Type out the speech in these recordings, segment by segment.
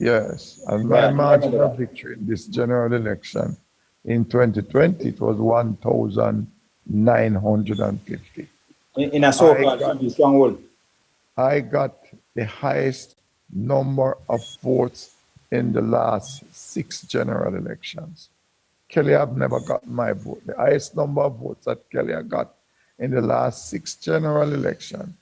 Yes, and my Yeah, I margin remember of victory in this general election in 2020, it was 1,950. that. In a I so-called got stronghold. I got the highest number of votes in the last 6 general elections. Kelly have never gotten my vote. The highest number of votes that Kelly had got in the last 6 general elections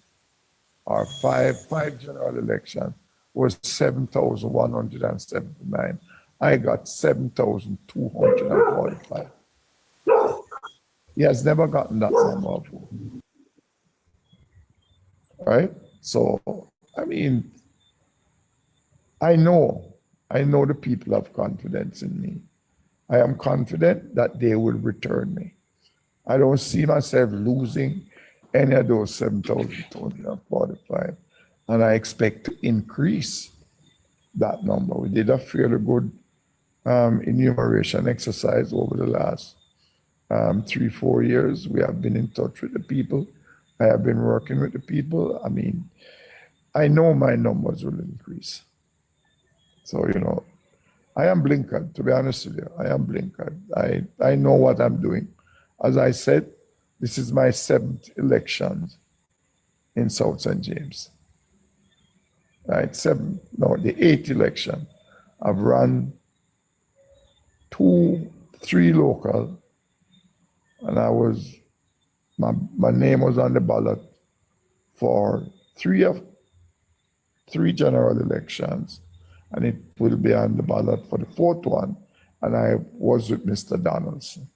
or five general elections was 7,179. I got 7,245. He has never gotten that number of votes. Right? So, I mean, I know the people have confidence in me. I am confident that they will return me. I don't see myself losing any of those 7,245. And I expect to increase that number. We did a fairly good enumeration exercise over the last 3-4 years. We have been in touch with the people. I have been working with the people. I mean, I know my numbers will increase. So, I am blinkered, to be honest with you. I am blinkered. I know what I'm doing. As I said, this is my 7th election in South St. James. Right? The 8th election. I've run 3 local, and my name was on the ballot for 3 general elections, and it will be on the ballot for the 4th one, and I was with Mr. Donaldson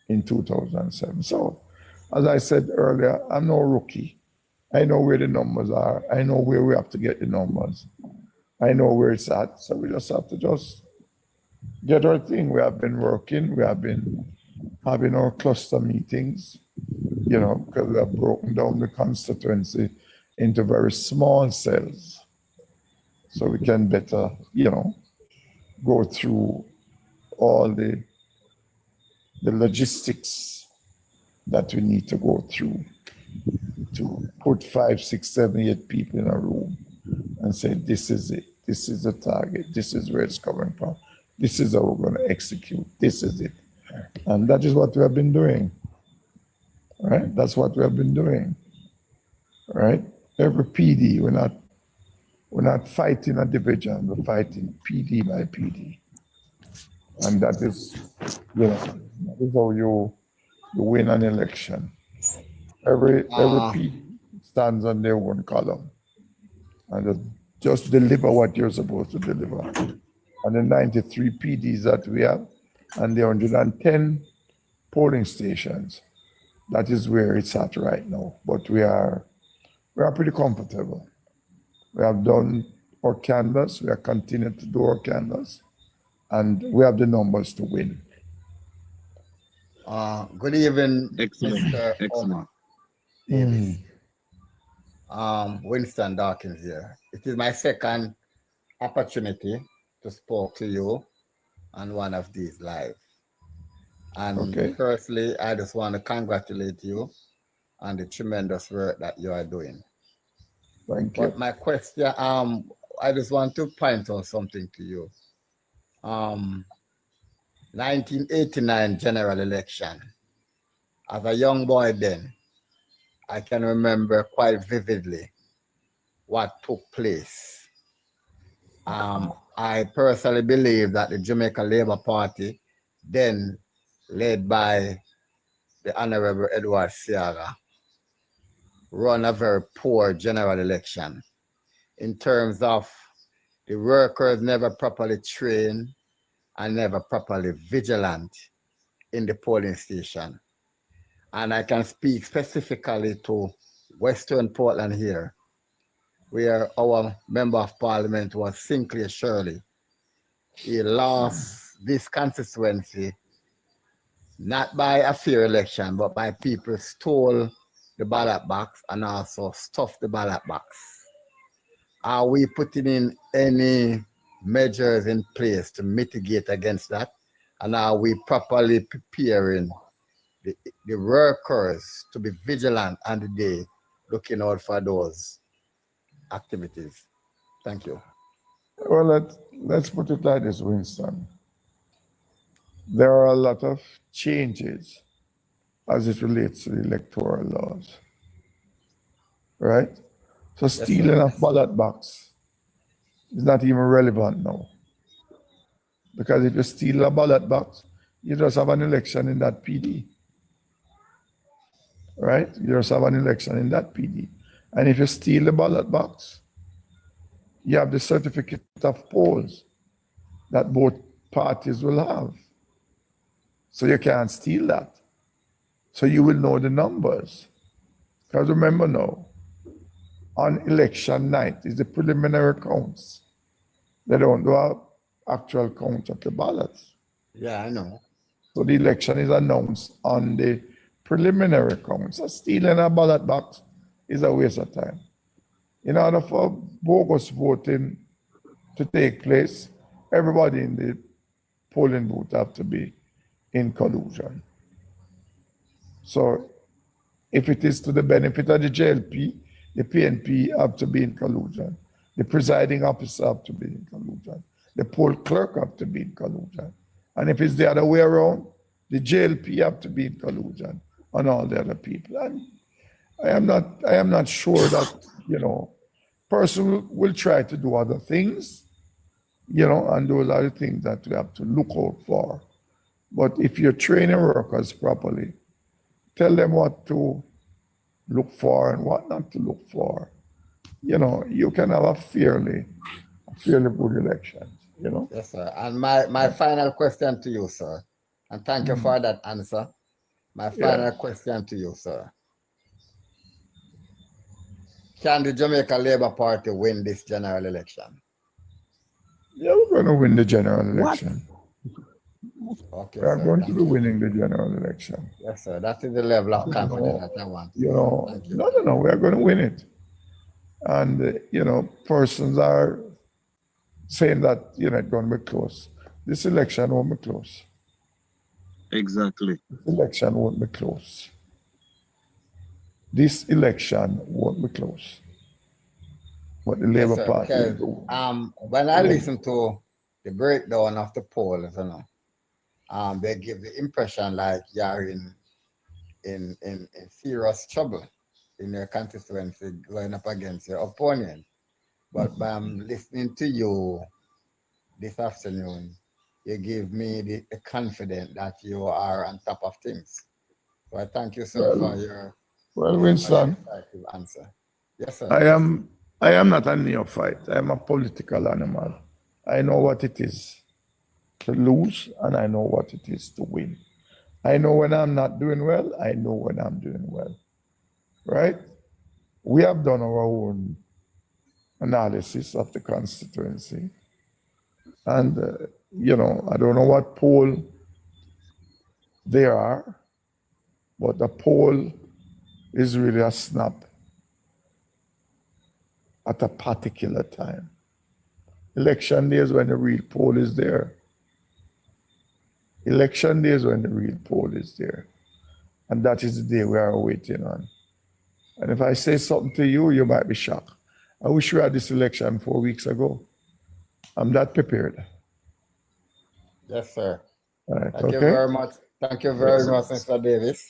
in 2007. So, as I said earlier, I'm no rookie. I know where the numbers are. I know where we have to get the numbers. I know where it's at. So we just have to get our thing. We have been working. We have been having our cluster meetings, because we have broken down the constituency into very small cells. So we can better, go through all the logistics that we need to go through to put 5, 6, 7, 8 people in a room and say, this is it. This is the target. This is where it's coming from. This is how we're going to execute. This is it. And that is what we have been doing. Right? That's what we have been doing. Right? Every PD, we're not fighting a division. We're fighting PD by PD. And that is how you win an election. Every PD stands on their own column and just deliver what you're supposed to deliver. And the 93 PDs that we have and the 110 polling stations, that is where it's at right now. But we are pretty comfortable. We have done our canvas. We are continuing to do our canvas, and we have the numbers to win. Good evening, Excellent. Mr. Excellent. Davis. Winston Dawkins here. It is my second opportunity to speak to you on one of these live. And firstly, I just want to congratulate you on the tremendous work that you are doing. Thank you. But my question, I just want to point out something to you. 1989 general election. As a young boy then, I can remember quite vividly what took place. I personally believe that the Jamaica Labour Party, then led by the Honorable Edward Seaga, run a very poor general election in terms of the workers never properly trained and never properly vigilant in the polling station. And I can speak specifically to Western Portland here, where our Member of Parliament was Sinclair Shirley. He lost this constituency not by a fair election, but by people stole the ballot box and also stuffed the ballot box. Are we putting in any measures in place to mitigate against that? And are we properly preparing the workers to be vigilant on the day, looking out for those activities? Thank you. Well, let's put it like this, Winston. There are a lot of changes as it relates to the electoral laws, right? So Yes, stealing sir. a ballot box is not even relevant now. Because if you steal a ballot box, you just have an election in that PD, right? You just have an election in that PD. And if you steal the ballot box, you have the certificate of polls that both parties will have. So you can't steal that. So you will know the numbers. Because remember now, on election night is the preliminary counts. They don't do an actual count of the ballots. Yeah, I know. So the election is announced on the preliminary count. So stealing a ballot box is a waste of time. In order for bogus voting to take place, everybody in the polling booth have to be in collusion. So if it is to the benefit of the JLP, the PNP have to be in collusion. The presiding officer have to be in collusion. The poll clerk have to be in collusion. And if it's the other way around, the JLP have to be in collusion on all the other people. And I am not sure that, person will try to do other things, and those are the things that we have to look out for. But if you're training workers properly, tell them what to look for and what not to look for. You can have a fairly good election, Yes, sir. And my final question to you, sir, and thank you for that answer. My final question to you, sir. Can the Jamaica Labour Party win this general election? Yeah, we're going to win the general election. Okay, We are sir. going to Thank be you. winning the general election. Yes, sir. That is the level of confidence that I want. Thank you. No, we are going to win it. And, persons are saying that, it's going to be close. This election won't be close. Exactly. This election won't be close. This election won't be close. But the Yes, Labour sir. Party Because will go. when I listen to the breakdown of the polls, they give the impression like you're in serious trouble in your constituency going up against your opponent. But by listening to you this afternoon, you give me the confidence that you are on top of things. So I thank you, sir, for your Winston, decisive answer. Yes, sir. I am not a neophyte. I am a political animal. I know what it is to lose, and I know what it is to win. I know when I'm not doing well. I know when I'm doing well. Right? We have done our own analysis of the constituency. And, I don't know what poll they are, but the poll is really a snap at a particular time. Election day is when the real poll is there. Election day is when the real poll is there. And that is the day we are waiting on. And if I say something to you, you might be shocked. I wish we had this election 4 weeks ago. I'm that prepared. Yes, sir. All right, Thank you very much. Thank you very much, Mr. Davis.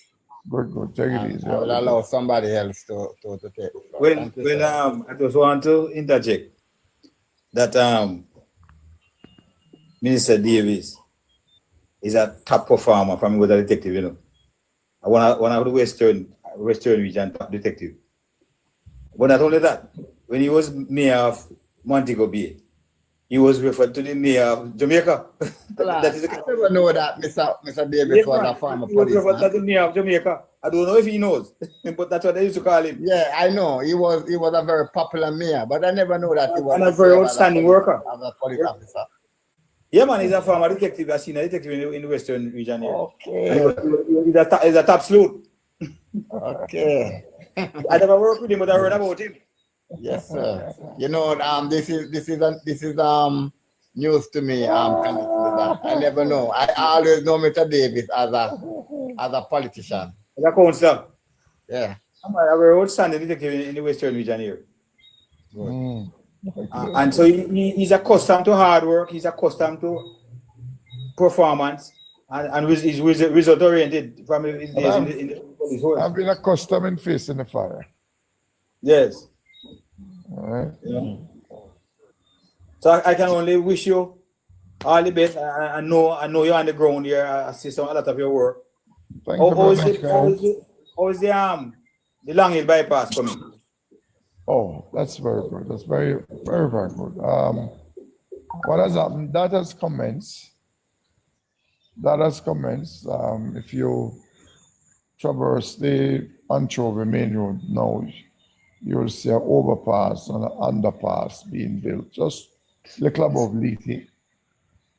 Good. Take it easy. I will allow somebody else to take. I just want to interject that Minister Davis is a top performer from the detective, One of the Western region top detective. But not only that, when he was mayor of Montego Bay, he was referred to the mayor of Jamaica. That is I never know that Mr. Davis was a former He was policeman. referred to the mayor of Jamaica. I don't know if he knows, but that's what they used to call him. Yeah, I know. He was a very popular mayor, but I never knew that he was a very outstanding worker. As a police officer. Yeah, man, he's a former detective. I've seen a detective in the Western region here. Okay. He's a top sleuth. Okay. I never worked with him, but I heard about him. Yes, sir. This is news to me. I never know. I always know Mr. Davis as a politician. As a counselor. Yeah. I'm a very outstanding detective in the Western region here. Good. And so he's accustomed to hard work, he's accustomed to performance, and he's result oriented from his days in the police force. I've been accustomed in facing the fire. Yes. All right. Yeah. So I can only wish you all the best. I know you're on the ground here. I see a lot of your work. Thank you very much, guys. How is the Long Hill bypass coming? Oh, that's very good. That's very, very, very good. What has happened? That has commenced. That has commenced. If you traverse the Anchovy Main Road now, you'll see an overpass and an underpass being built, just a little above Leathy.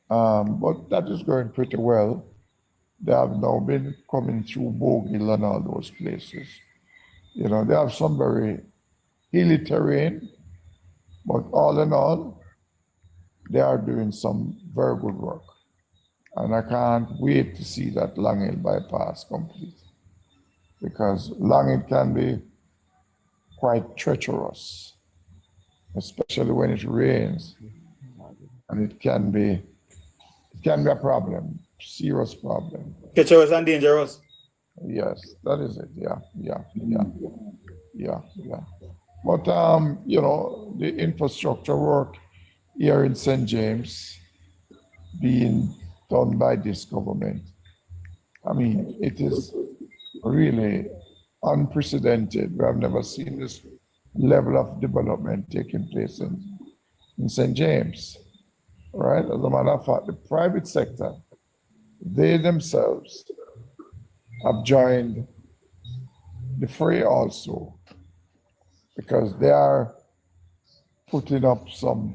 But that is going pretty well. They have now been coming through Bogill and all those places. You know, they have some very hilly terrain, but all in all, they are doing some very good work. And I can't wait to see that Long Hill bypass complete, because Long Hill can be quite treacherous, especially when it rains, and it can be a problem, serious problem. Treacherous and dangerous. Yes, that is it. Yeah. But you know, the infrastructure work here in St. James being done by this government, I mean, it is really unprecedented. We have never seen this level of development taking place in St. James, right? As a matter of fact, the private sector, they themselves have joined the fray also, because they are putting up some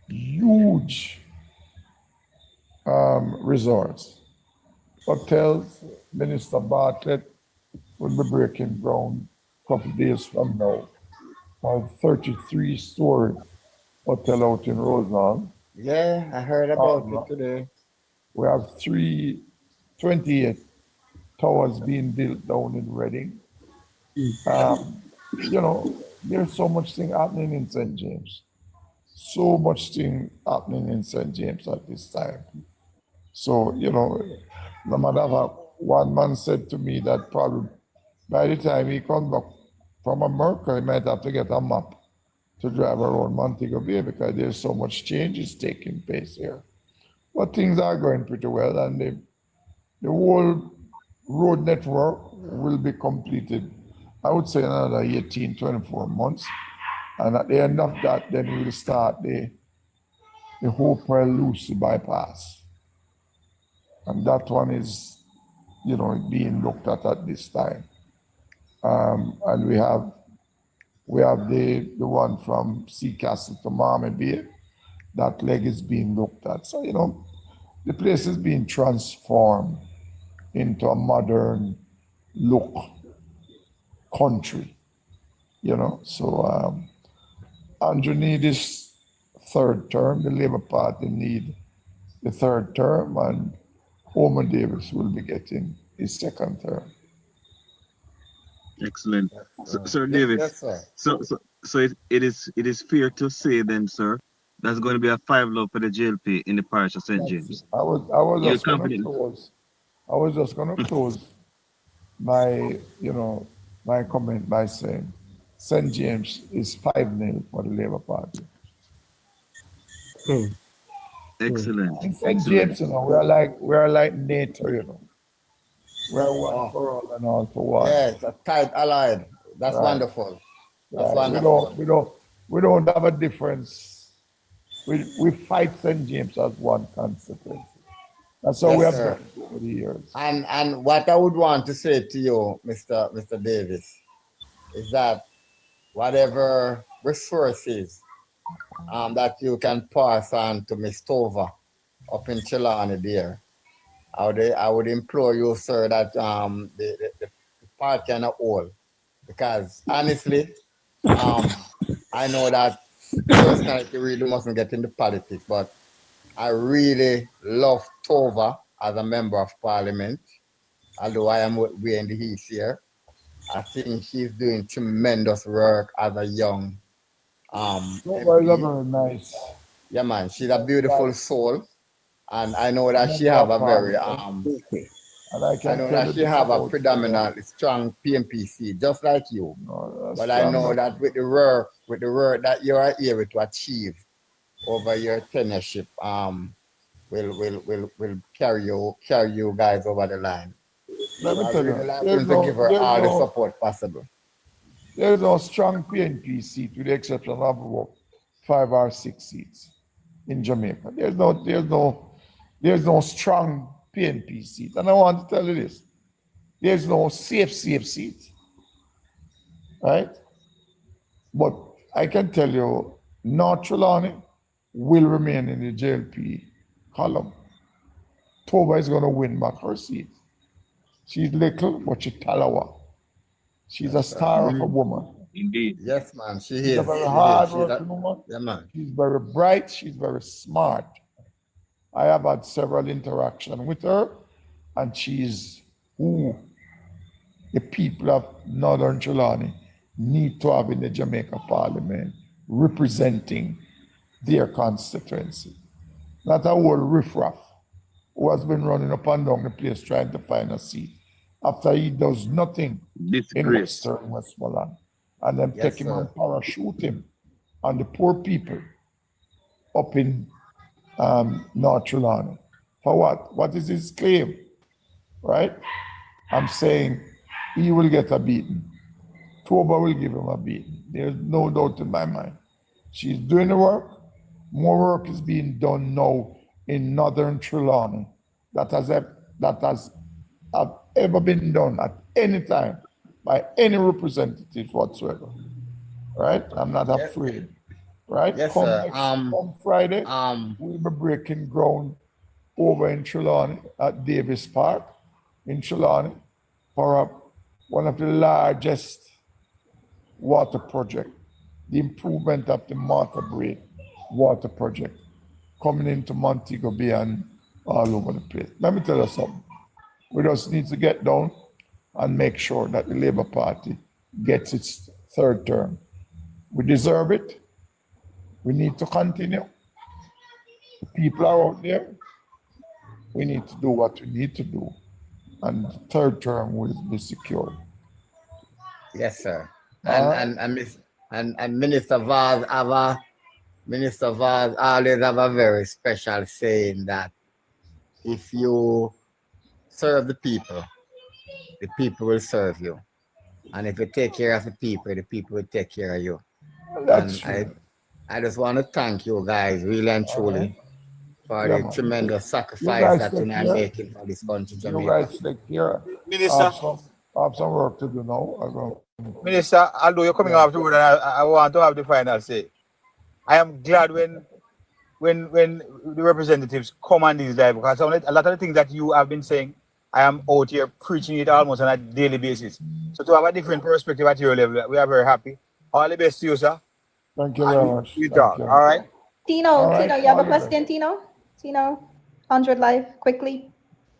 huge resorts. Hotels. Minister Bartlett will be breaking ground a couple of days from now for a 33-story hotel out in Rosal. Yeah, I heard about it today. We have 28 towers being built down in Reading. You know, there's so much thing happening in St. James. So much thing happening in St. James at this time. So, you know, no matter what, one man said to me that probably by the time he comes back from America, he might have to get a map to drive around Montego Bay, because there's so much changes taking place here. But things are going pretty well, and the whole road network will be completed, I would say, another 18, 24 months. And at the end of that, then we'll start the Hopewell Lucy bypass. And that one is, you know, being looked at this time. And we have the one from Seacastle to Marmy Bay. That leg is being looked at. So, you know, the place is being transformed into a modern look country, you know. So Andrew needs his third term, the Labour Party need the third term, and Homer Davis will be getting his second term. Excellent. Sir David, Yes, sir. so it is fair to say then, sir, that's going to be a 5-0 for the JLP in the parish of St. James. I was You're just going to confident? close. I was just going to close my comment by saying St. James is 5-0 for the Labour Party. Excellent. In St. James, you know, we are like NATO, you know. We're one for all and all for one. Yes, a tight allied. That's Right. wonderful. That's Right. wonderful. We don't have a difference. We fight St. James as one constituency. That's how Yes, we have sir. done it over the years. And what I would want to say to you, Mr. Davis, is that whatever resources that you can pass on to Miss Tova up in Chilani there, I would implore you, sir, that the party and a whole, because honestly, I know that personality really mustn't get into politics, but I really love Tova as a member of parliament, although I am wearing the East here. I think she's doing tremendous work as a young Toba is a very nice. Yeah, man, she's a beautiful soul, and I know that she member have of a very Parliament. And I I can know tell that you she this have a about predominantly strong PMPC, just like you. no, But I know that with the work that you are able to achieve over your tenureship, will carry you guys over the line. let me So I tell really you, like going to give her all the support possible. there's no strong PNP seat with the exception of about 5 or 6 seats in Jamaica. There's no strong PNP seat. And I want to tell you this. There's no safe seat. Right? But I can tell you, North Trelawney will remain in the JLP column. Toba is going to win back her seat. She's little, but she's talawa. She's a star of a woman. Indeed. Yes, man, she She's is. a very She is. hard-working woman. Yeah, man. She's very bright. She's very smart. I have had several interactions with her, and she's who the people of Northern Trelawney need to have in the Jamaica Parliament representing their constituency. Not a whole riffraff who has been running up and down the place trying to find a seat after he does nothing in Disgrace. Western Westmoreland, and then Yes, take him sir. and parachute him on the poor people up in North Trelawney. For what? What is his claim? Right? I'm saying he will get a beating. Toba will give him a beating. There's no doubt in my mind. She's doing the work. More work is being done now in Northern Trelawney that has ever been done at any time by any representatives whatsoever. Right? I'm not afraid. Right? Yes, come sir. come Friday, we'll be breaking ground over in Trelawney at Davis Park in Trelawney for one of the largest water project, the improvement of the Martha Brae water project coming into Montego Bay and all over the place. Let me tell you something. We just need to get down and make sure that the Labour Party gets its third term. We deserve it. We need to continue. The people are out there. We need to do what we need to do. And the third term will be secured. Yes, sir. All And Minister Vaz always have a very special saying that if you serve the people will serve you. And if you take care of the people will take care of you. That's And true. I just want to thank you guys really and truly for Yeah, the man. tremendous You sacrifice guys that take you're care. making for this country, You Jamaica. guys take care. Minister, I have some work to do now. Minister, although you're coming afterward, and I want to have the final say. I am glad when the representatives come on these live, because a lot of the things that you have been saying, I am out here preaching it almost on a daily basis. So to have a different perspective at your level, we are very happy. All the best to you, sir. Thank you very much. You Thank talk. you. All right. Tino, All right, Tino, you have a all the best. question, Tino? Tino, 100 live, quickly.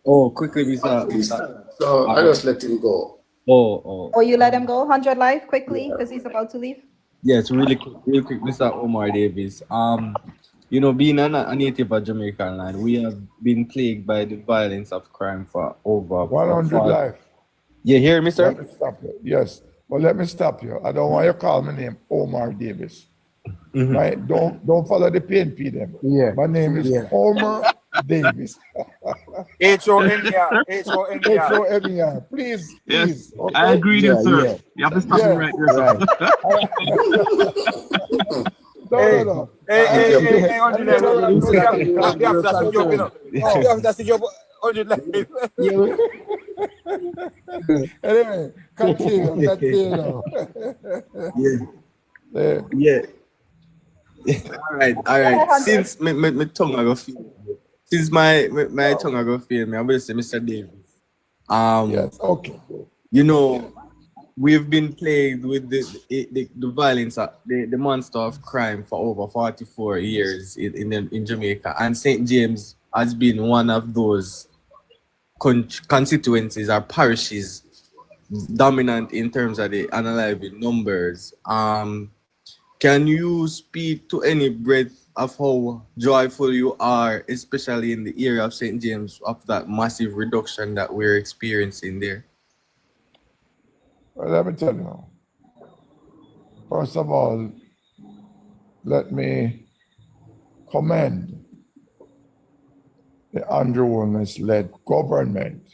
Oh, quickly, Mr. So I just let him go. Or you let him go, 100 live, quickly, because he's about to leave. Yes, really quick, Mr. Omar Davis. You know, being a native of Jamaican land, we have been plagued by the violence of crime for over 100 live. You hear me, sir? Let me stop you. Yes. Well, let me stop you. I don't want you to call my name Omar Davis. Right? Don't follow the PNP them. Yeah. My name is Omar Davis. H-O-N-E-R. H-O-M-E-R. Please, Yes, please. Okay? I agree with you, sir. yeah. You have to stop Yeah. him right there, sir. No. Hey, 100 live. You have to joke, you know. You have to joke 100 live. Anyway, continue. Yeah. All right. Since my tongue I go feel, since my tongue I go feel me, I'm gonna say Mr. Davis. Yes, okay. You know, we've been plagued with the violence, the monster of crime for over 44 years in Jamaica, and St. James has been one of those constituencies or parishes dominant in terms of the unalive numbers. Can Can you speak to any breadth of how joyful you are, especially in the area of St. James, of that massive reduction that we're experiencing there? Well, let me tell you. First of all, let me commend the Andrew Holness-led government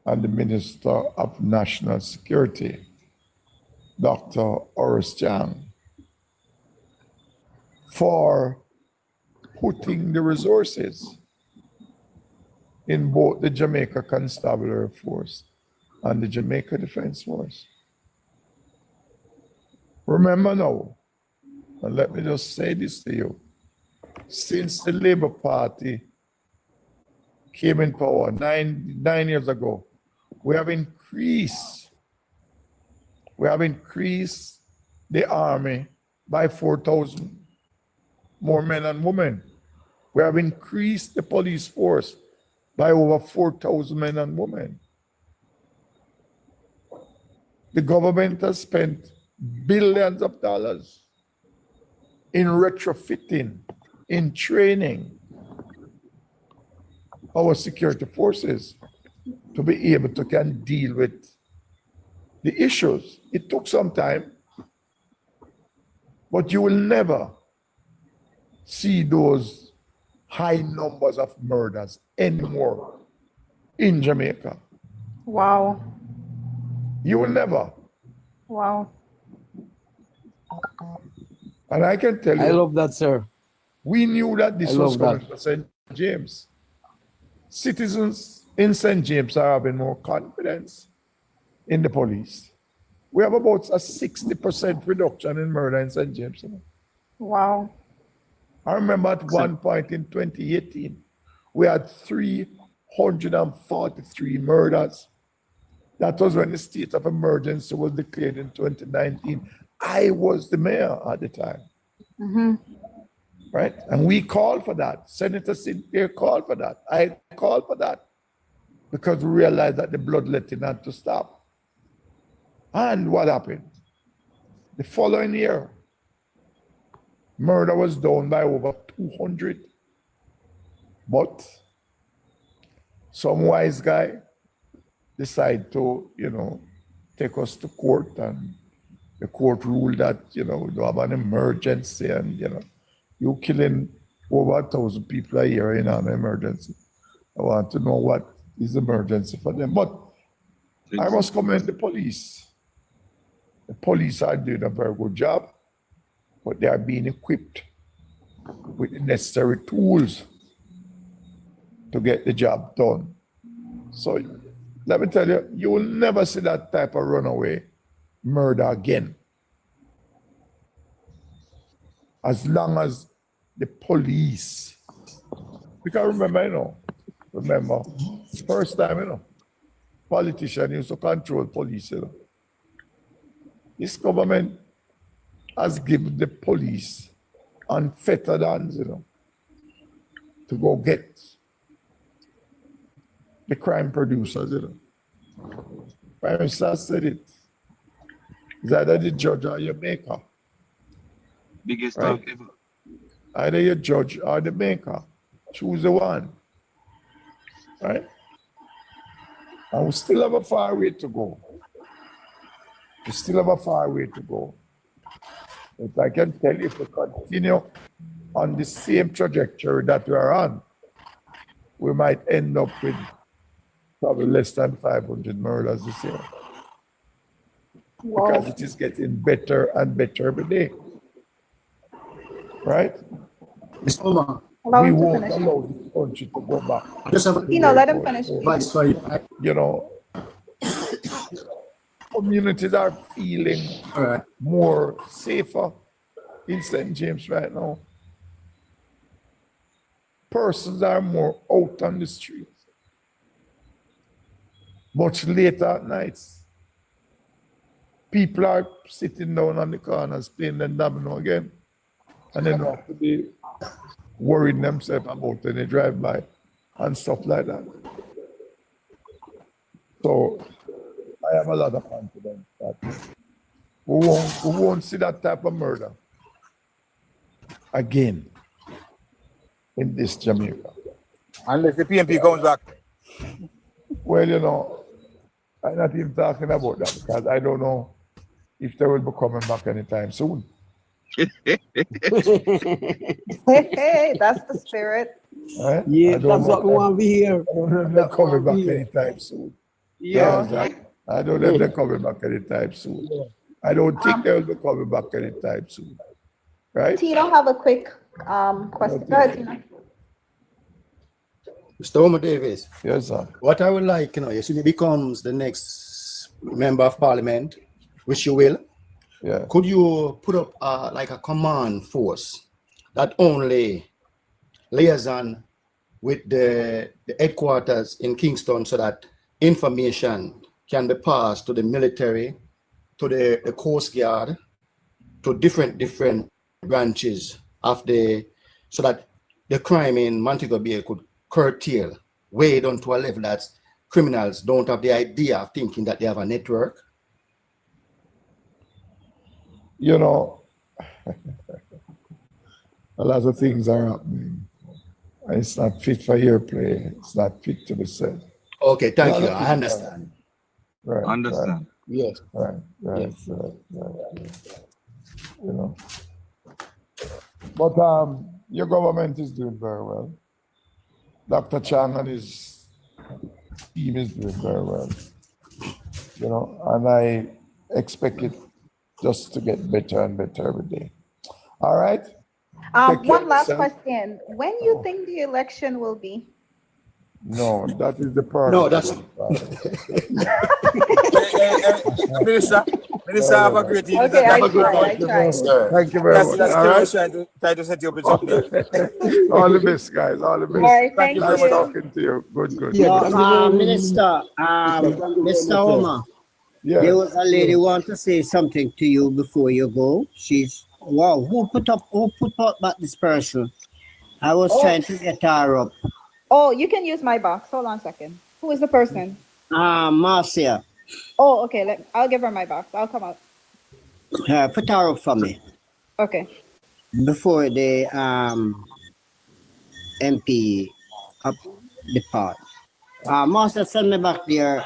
and the Minister of National Security, Dr. Horace Chang, for putting the resources in both the Jamaica Constabulary Force and the Jamaica Defense Force. Remember now, and let me just say this to you, since the Labour Party came in power nine years ago, we have increased the army by 4,000 more men and women. We have increased the police force by over 4,000 men and women. The government has spent billions of dollars in retrofitting, in training our security forces to be able to can deal with the issues. It took some time, but you will never see those high numbers of murders anymore in Jamaica. Wow. You will never. Wow. And I can tell you, I love that, sir. we knew that this I was love coming to St. James. Citizens in St. James are having more confidence in the police. We have about a 60% reduction in murder in St. James. Wow. I remember at one point in 2018, we had 343 murders. That was when the state of emergency was declared in 2019. I was the mayor at the time. Right? And we called for that. Senator Cynthia called for that. I called for that because we realized that the bloodletting had to stop. And what happened? The following year, murder was down by over 200. But some wise guy decided to, take us to court, and the court ruled that, we don't have an emergency, and, you killing over 1,000 people a year in an emergency. I want to know what is emergency for them. But I must commend the police. The police are doing a very good job, but they are being equipped with the necessary tools to get the job done. So let me tell you, you will never see that type of runaway murder again. As long as the police, because remember, first time, politicians used to control police, This government has given the police unfettered hands, to go get the crime producers, Prime Minister said it. It's either the judge or your maker. Biggest Right? talk ever. Either your judge or the maker. Choose the one. Right? And we still have a far way to go. We still have a far way to go. But I can tell you, if we continue on the same trajectory that we are on, we might end up with probably less than 500 murders this year. Wow. Because it is getting better and better every day. Right? Mr. Omar, Allow We him to won't finish. allow this country to go back. I just have Let him finish. advice for you. Communities are feeling All right. more safer in St. James right now. Persons are more out on the street. Much later at nights. People are sitting down on the corners playing the domino again. And they don't have to be worrying themselves about when they drive by and stuff like that. So I have a lot of confidence that who won't see that type of murder again in this Jamaica. Unless the PMP comes back. Well, you know, I'm not even talking about that because I don't know if they will be coming back anytime soon. Hey, that's the spirit. Right? Yeah, I don't that's what we know. want to hear. I don't know if they're coming back anytime soon. Yeah. I don't know if they're coming back anytime soon. I don't think they'll be coming back anytime soon. Right? Tino have a quick question. Go ahead, Tino. Mr. Homer Davis, Yes, sir. what I would like, as soon as he becomes the next member of parliament, which you will, Yeah. could you put up like a command force that only liaison with the headquarters in Kingston so that information can be passed to the military, to the Coast Guard, to different branches of so that the crime in Montego Bay could curtail way down to a level that criminals don't have the idea of thinking that they have a network? You know, a lot of things are happening. It's not fit for your play. It's not fit to be said. Okay, thank No, you. no, I understand. Right. Understand. Yes. Right. Right. Yes. Right. You know. But your government is doing very well. Dr. Chang and his team is doing very well. You know, and I expect it just to get better and better every day. All right. Take care One of last yourself. question. When you think the election will be? No, that is the part. No, that's Minister, have a great evening. Okay, Have I a good try. one. I try. Thank you very Yes, much. that's All Kilo right. trying to set you up with something. All the best, guys. All the best. All right, Thank you thank very you. much. Talking to you. Good, good. Yeah, good. Minister, Mr. Homer, there Yes. was a lady want to say something to you before you go. She's wow. Who put up back this person? I was trying to get her up. Oh, you can use my box. Hold on a second. Who is the person? Marcia, Oh, okay. I'll give her my box. I'll come out. put her up for me Okay. before the MP up depart. Marcia, send me back your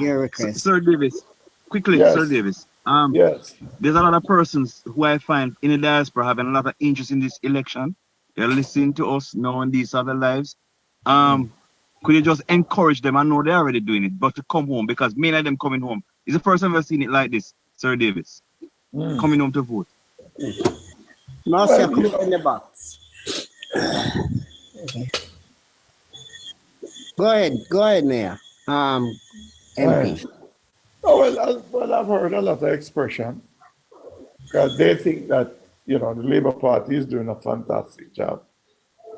request. Sir Davis, quickly, Yes. Sir Davis. Yes. There's a lot of persons who I find in the diaspora having a lot of interest in this election. They're listening to us now on these other lives. Could you just encourage them? I know they're already doing it, but to come home, because many of them coming home. It's the first time I've seen it like this, Sir Davis. Coming home to vote. Marcia, come up in the box. Go ahead, Mayor. MP. Oh, well, I've heard a lot of expression because they think that, the Labour Party is doing a fantastic job.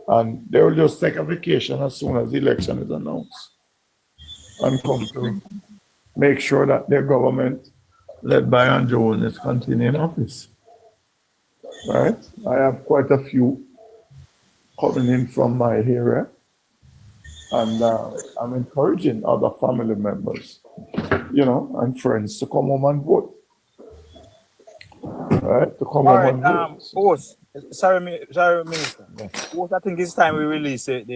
And they will just take a vacation as soon as the election is announced and come to make sure that their government, led by Andrew Holness, continue in office. Right? I have quite a few coming in from my area. And I'm encouraging other family members, and friends to come home and vote. Right? To come All home right, and vote. host. Sorry, Minister. Host, I think it's time we release it.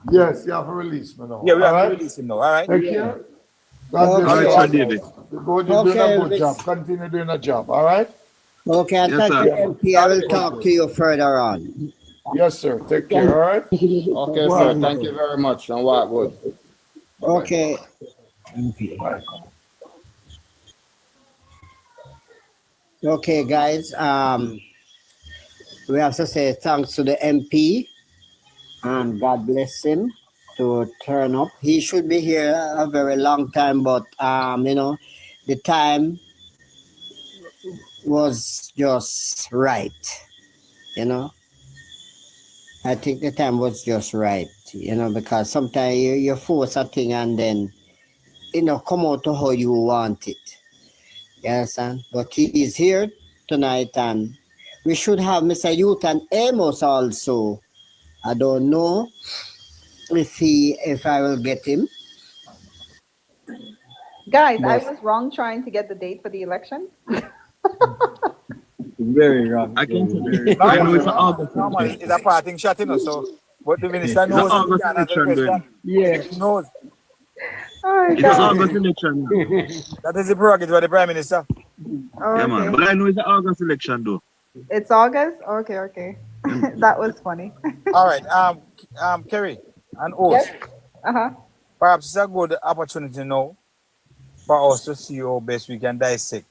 Yes, you have a release me now. Yeah, we All have to right? release him now. All right. Thank you. God bless All you. right, Sir Davis. You're doing a good job. Continue doing a job. All right? Okay, Yes, thank sir. you, MP. I will talk to you further on. Yes, sir. Take care. All right? Okay, sir. Thank you very much. And what good. Okay. MP. Bye. Okay, guys. We have to say thanks to the MP and God bless him to turn up. He should be here a very long time, but the time was just right. I think the time was just right, because sometimes you force a thing and then come out to how you want it. You understand? But he is here tonight, and we should have Mr. Youth and Amos also. I don't know if I will get him. Guys, I But was wrong trying to get the date for the election. Very wrong. I can tell you. Very I know it's an August Normal, election. it's a parting shot, so but the minister It's an knows he August can't answer the election question. then. Yeah. He knows. Oh my It's an God. August election. That is the prerogative of the Prime Minister. Oh, Yeah, man. okay. But I know it's an August election though. It's August? Okay, okay. That was funny. All right, Kerry and Oath, Uh-huh. perhaps it's a good opportunity now for us to see how best we can dissect,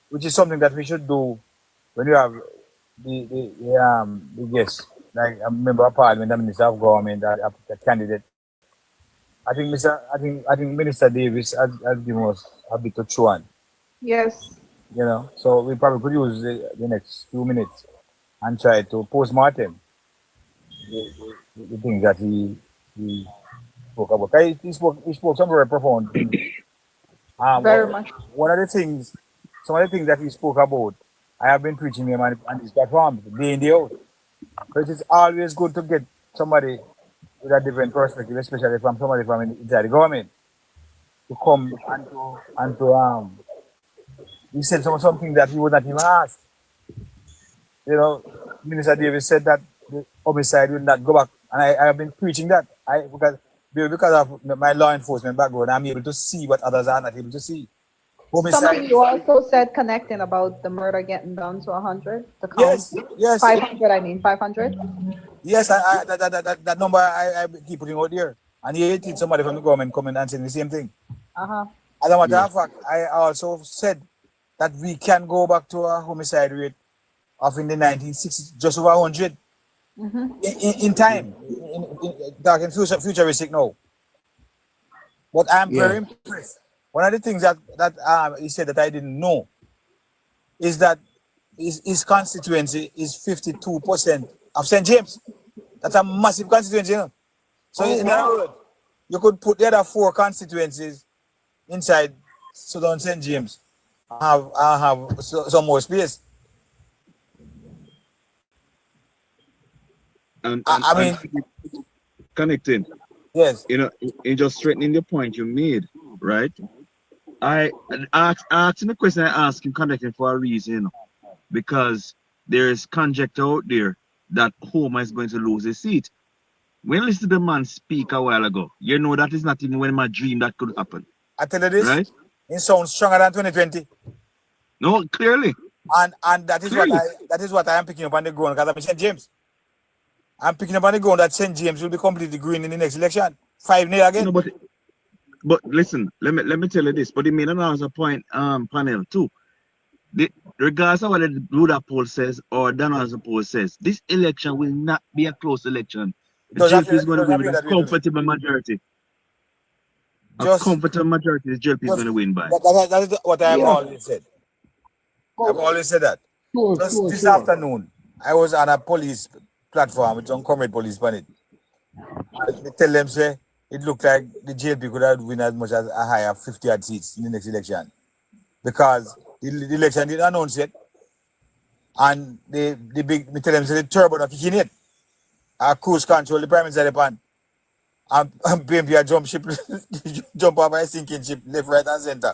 which is something that we should do when you have the guests, like a member of parliament, a minister of government, a candidate. I think Minister Davis has given us a bit to chew on, Yes. So we probably could use the next few minutes and try to post-mortem the things that he spoke about. He spoke some very profound things. Very much. Some of the things that he spoke about, I have been preaching him on these platforms day in day out. Because it's always good to get somebody with a different perspective, especially from somebody from inside the government, to come and to he said something that he would not even ask. Minister Davis said that the homicide will not go back, and I have been preaching that. Because of my law enforcement background, I'm able to see what others are not able to see. Something you also said connecting about the murder getting down to 100. The count. Yes. 500. I mean 500. Yes, that number I keep putting out there, and he hated somebody from the government coming and saying the same thing. As a matter of fact, I also said that we can go back to a homicide rate of in the 1960s, just over 100 in time, talking futuristic now. But I'm very impressed. One of the things that he said that I didn't know is that his constituency is 52% of St. James. That's a massive constituency, So in other words, you could put the other 4 constituencies inside Sudan St. James and have some more space. And I mean, connecting. Yes. In just straightening the point you made, right? I asking the question I asked him connecting for a reason, because there is conjecture out there that Homer is going to lose his seat. When you listen to the man speak a while ago, you know that is not even when my dream that could happen. I tell you this, right? It sounds stronger than 2020. No, clearly. And that is what I am picking up on the ground, because I'm in St. James. I'm picking up on the ground that St. James will be completely green in the next election. 5-0 again. No, but listen, let me tell you this. But he made another point, panel too. Regardless of what the Buddha poll says or Donald's poll says, this election will not be a close election. The JLP is going to win with a comfortable majority. A comfortable majority, the JLP is going to win by. That is what I have always said. I've always said that. This afternoon, I was on a police platform with some comrade police on it. They tell them, say, it looked like the JLP could have win as much as a higher 50 odd seats in the next election. Because the election didn't announce it. And me tell them, say, the turbo not kicking it. Cruise control, the Prime Minister upon. And BMP jump off a sinking ship, left, right, and center.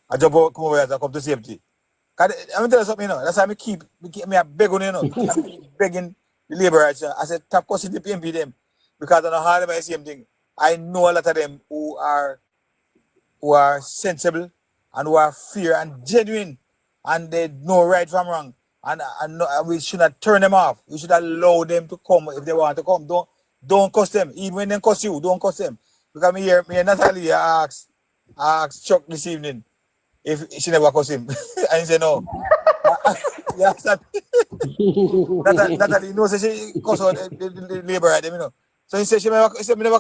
I jump over, come over here, I come to safety. I'm going to tell you something, that's why I keep begging, begging the laborers. I said, stop cussing the PMP them. Because I know how they same thing. I know a lot of them who are sensible and who are fair and genuine, and they know right from wrong. And we should not turn them off. We should allow them to come if they want to come. Don't cuss them. Even when they cuss you, don't cuss them. Because me here Natalie asked Chuck this evening if she never cuss him. And he said no. Yes, Natalie knows that she cuss out the labor at them, So he said, me never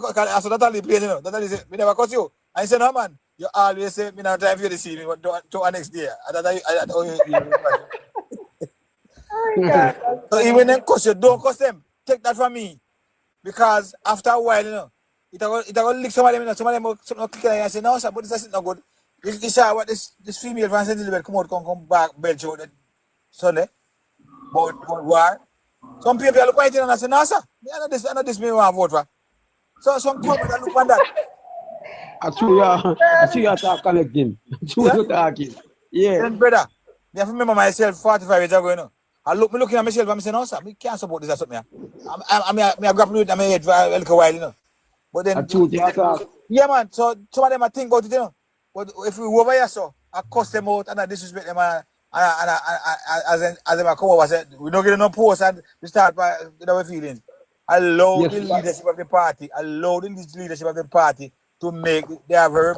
cuss. So Natalie played, Natalie said, me never cuss you. And he said, no, man. You always say, me not time for you this evening, but to next day. So even when they cuss you, don't cuss them. Take that from me. Because after a while, it will lick some of them, some of them will click and say, no, sir, but this is not good. This what this female from St. Elizabeth come back, belch out that Sunday. But war. Some people look at it and say, no, sir, I know this me want to vote for. So some people look on that. I see you are talking connecting. You talking. Yeah. Then, brother, I have to remember myself 45 years ago, you know. Me looking at myself and I say, no, sir, we can't support this or something. I grapple with it in my head for a little while, you know. But then, yeah, man, so some of them I think about it, you know. But if we over here, so I cuss them out and I disrespect them and as them I come over, say, we don't get no post and we start by our feelings. Allow the leadership of the party, to make, they are very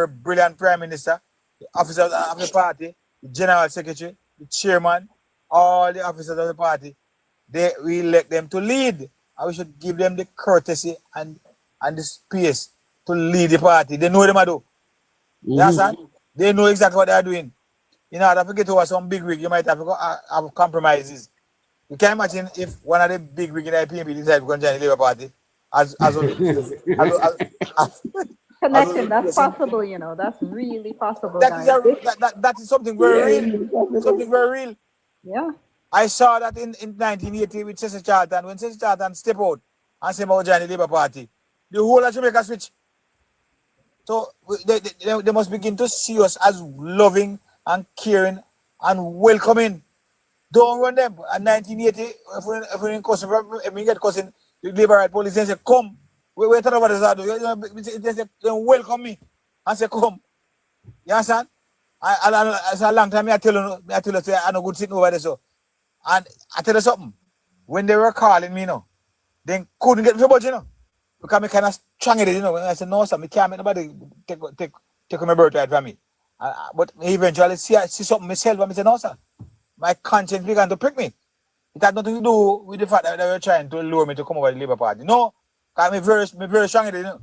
brilliant prime minister, the officers of the party, the general secretary, the chairman, all the officers of the party. We elect them to lead, and we should give them the courtesy and the space to lead the party. They know what they do. You understand? They know exactly what they are doing. In order to get over some big wig, you might have to have compromises. You can imagine if one of the big wig in the PNP decided to join the Labour Party Connecting, that's possible, you know, that's really possible. That is something very real. Something very real. Yeah. I saw that in 1980 with Cecil Charlton, when Cecil Charlton stepped out and said about joining the Labour Party, the whole of Jamaica switch. So they must begin to see us as loving and caring and welcoming. Don't run them. In 1980, if we get cousin, the Labour police say, come. We talk about this. They welcome me and say, come. You understand? It's a long time I tell you, say, I'm not good sitting over there. So. And I tell you something. When they were calling me, you know, they couldn't get me, you know. Because I kind of strong it, you know. I said, no, sir, I can't make nobody take my birthright from me. But eventually see something myself and I said, no, sir. My conscience began to prick me. It had nothing to do with the fact that they were trying to lure me to come over to the Labour Party. No, because I'm very strong in it, you know.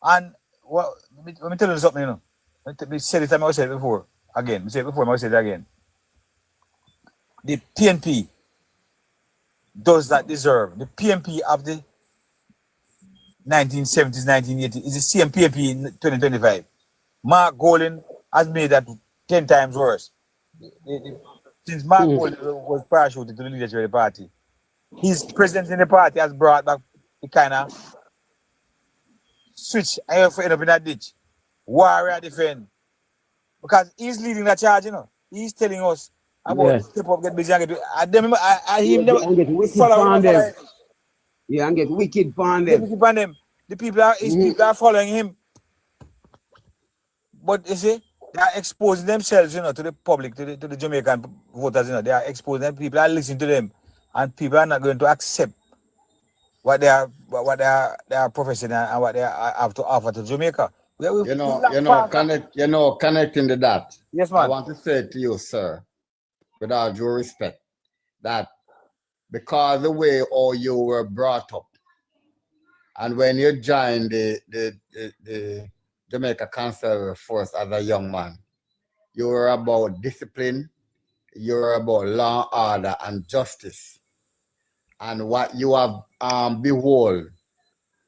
And well, let me tell you something, you know. I said it, I said it before. Again, I said it before, I said it again. The PNP does not deserve. The PNP of the 1970s, 1980s is the same PNP in 2025. Mark Golding has made that 10 times worse. Since Mark Golding was parachuted to the leadership of the party, his presence in the party has brought back the kind of switch and end up in that ditch. Warrior defend. Because he's leading the charge, you know. He's telling us about step up, get busy and get and get wicked on them. The people are following him. But you see, they are exposing themselves, you know, to the public, to the Jamaican voters, you know. They are exposing them. People are listening to them, and people are not going to accept what they are professing and what they have to offer to Jamaica. Connecting to that. Yes, man. I want to say to you, sir, with all due respect, that because the way all you were brought up, and when you joined the Jamaica Conservative Force as a young man, you were about discipline, you were about law, order, and justice. And what you have behold,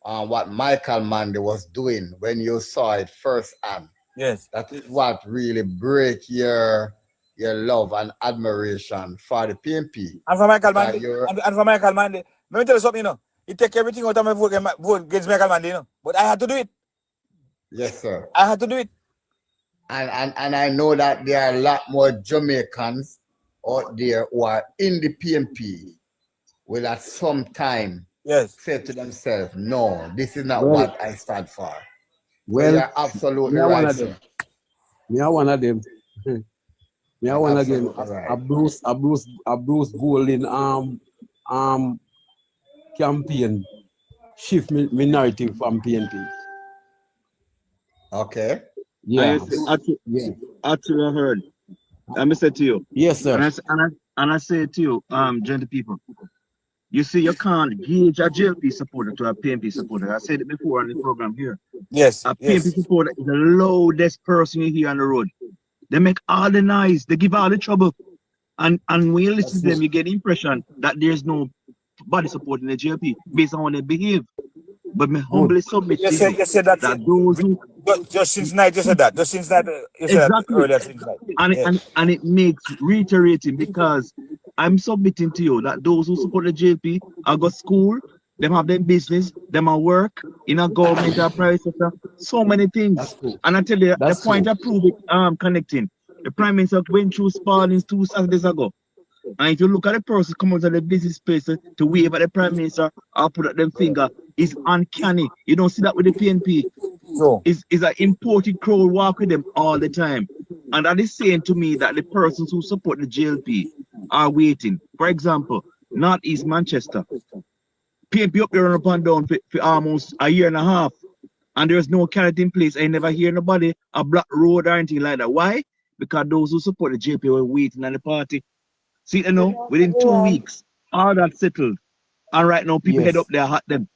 what Michael Mandy was doing when you saw it firsthand. Yes. That is what really break your love and admiration for the PNP. And for Michael Mandy, let me tell you something, you know. He take everything out of my vote against Michael Mandy, you know. But I had to do it. Yes, sir. I had to do it. And I know that there are a lot more Jamaicans out there who are in the PNP will at some time say to themselves, no, this is not what I stand for. Well, so you're absolutely right, sir. Me are one of them. Me are one of them. A Bruce Golding campaign shift me narrative from PNP. Okay. Yeah. Actually, I heard. Let me say to you. Yes, sir. And I say to you, gentle people, you see, you can't gauge a JLP supporter to a PNP supporter. I said it before on the program here. Yes. A PNP supporter is the loudest person you hear on the road. They make all the noise, they give all the trouble. And when you listen to them, you get the impression that there's no body supporting the JLP based on how they behave. But me humbly submit you said that those who just since night you said that. Just since night you said exactly. that earlier since night. And it makes reiterating because I'm submitting to you that those who support the JLP are go school, them have their business, them are work in a government or private sector, so many things. And I tell you, the point I prove it connecting. The Prime Minister went through Spalding's 2 Saturdays ago. And if you look at the person come out of the busy space to wave at the Prime Minister or put up them finger, it's uncanny. You don't see that with the PNP. So It's an imported crowd walk with them all the time. And that is saying to me that the persons who support the JLP are waiting. For example, Northeast Manchester. PNP up there and up and down for almost a year and a half. And there's no candidate in place. I never hear nobody a block road or anything like that. Why? Because those who support the JLP were waiting at the party. See, you know, within 2 weeks, all that settled. And right now, people head up there hot them.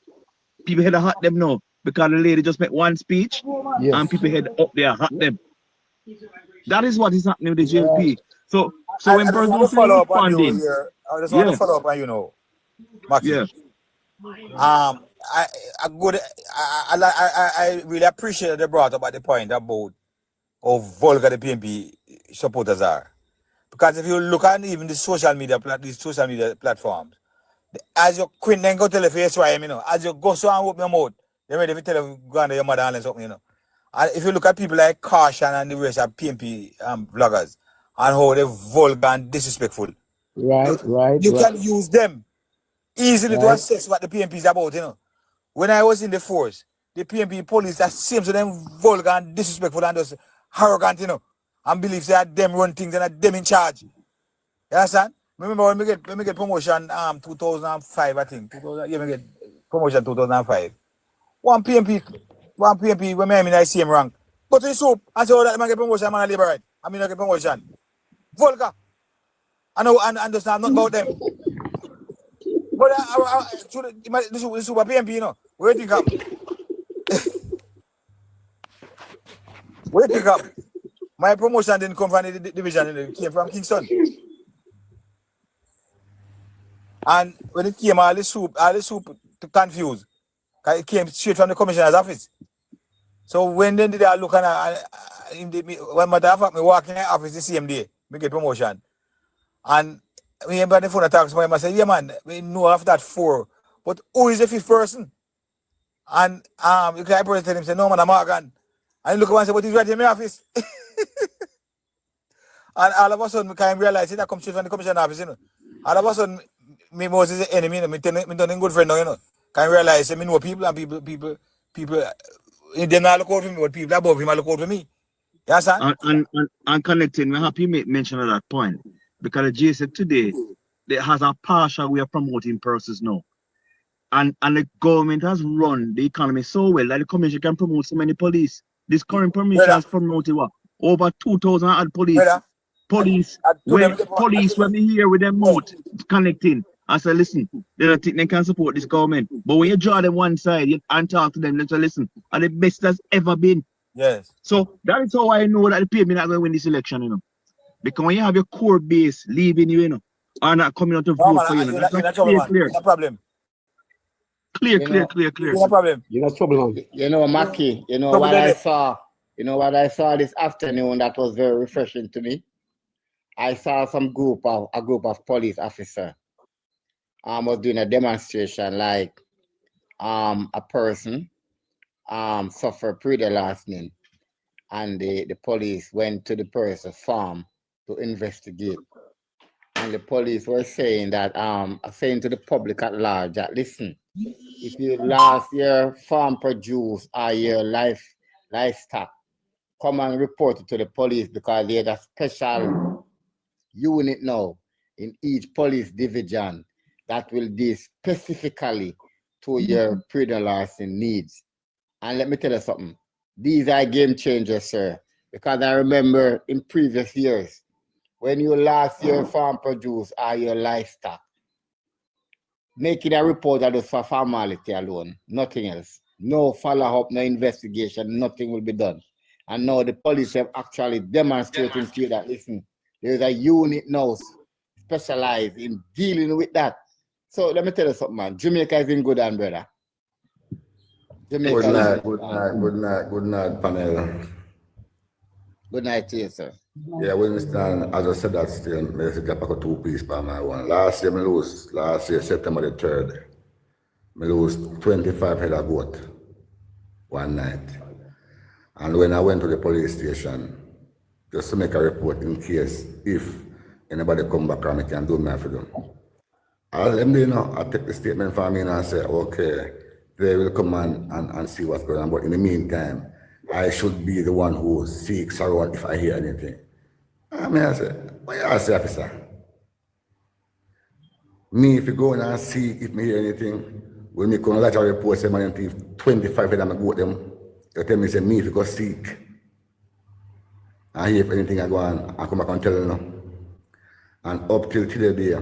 People head hot them now because the lady just made one speech and people head up there hot them. That is what is happening with the JLP. So when person say funding, I just want to follow up on you know, Maxi. Yeah. I really appreciate that they brought up at the point about how vulgar the PNP supporters are. Because if you look at even the social media platforms, as your queen then go tell the face why you know, as you go so and open your mouth, they're ready to tell you go under your mother and something, you know. And if you look at people like Caution and the rest of PNP vloggers and how they're vulgar and disrespectful, you can use them easily to assess what the PNP is about, you know. When I was in the force, the PNP police that seems to them vulgar and disrespectful and just arrogant, you know, and believe they are them run things and are them in charge. You understand? Remember when we get promotion 2005, I think. We get promotion 2005. One PNP when I'm in the same rank. Go to the soup and say, oh, that man get promotion, I'm on a labor right. I mean I get promotion. Vulgar. I know and understand nothing about them. But the super PNP, you know, where do you come? Where do you come? My promotion didn't come from the division, it came from Kingston. And when it came, all the soup to confuse. Because it came straight from the commissioner's office. So when they did look at when my dad me walking in the office the same day, me get promotion. And me on the phone I talk to him, I say, yeah man, we know after that 4. But who is the 5th person? And you can tell him, say, no man, I'm Morgan. And he look around and say, but he's right in my office. And all of a sudden, we can't realize that comes straight from the commissioner's office, you know. All of a sudden, me Moses is the enemy, you know. Me done good friend now, you know. Can't realize, me know people and people, they not look out for me, but people above him look out for me. You understand? And connecting, we're happy you mention that point. Because the JSF today, it has a partial way of promoting persons now. And the government has run the economy so well that the commission can promote so many police. This current permission has promoted what? Over 2,000 odd police. Police, when we hear with them mouth connecting, I say, listen, they don't think they can support this government. But when you draw them one side and talk to them, they say, listen, are the best that's ever been. Yes. So that is how I know that the PNP not going to win this election, you know. Because when you have your core base leaving you, you know, or not coming out to vote for you, know, that's clear. No problem. Clear. No problem. You're not trouble, man. You know, Mackie, you know what I saw? You know what I saw this afternoon that was very refreshing to me? I saw a group of police officers was doing a demonstration like a person suffered pre-larceny and the police went to the person's farm to investigate. And the police were saying that saying to the public at large that listen, if you lost your farm produce or your livestock, come and report it to the police because there's a special unit now in each police division that will deal specifically to your pre-larceny needs. And let me tell you something. These are game changers, sir. Because I remember in previous years, when you lost your farm produce or your livestock, making a report that was for formality alone, nothing else. No follow-up, no investigation, nothing will be done. And now the police have actually demonstrated to you that, listen, there's a unit now specialized in dealing with that. So let me tell you something, man. Jamaica is in good hand, brother. Jamaica Good night, panel. Good night to you, sir. Yeah, when we stand, as I said, that still, I get back 2 pieces by my one. Last year, September the 3rd, I lose 25 head of goat one night. And when I went to the police station, just to make a report in case if anybody come back and I can do my for them. I'll let them know, I take the statement from me and I say, okay, they will come and see what's going on. But in the meantime, I should be the one who seeks around if I hear anything. I say, what you say, officer? Me, if you go in and see if me hear anything, when me come a letter report, say, man, 25 of them, I go with them. You tell me, say, me, if you go seek, and hear if anything I go on, I come back and tell you, no. And up till today,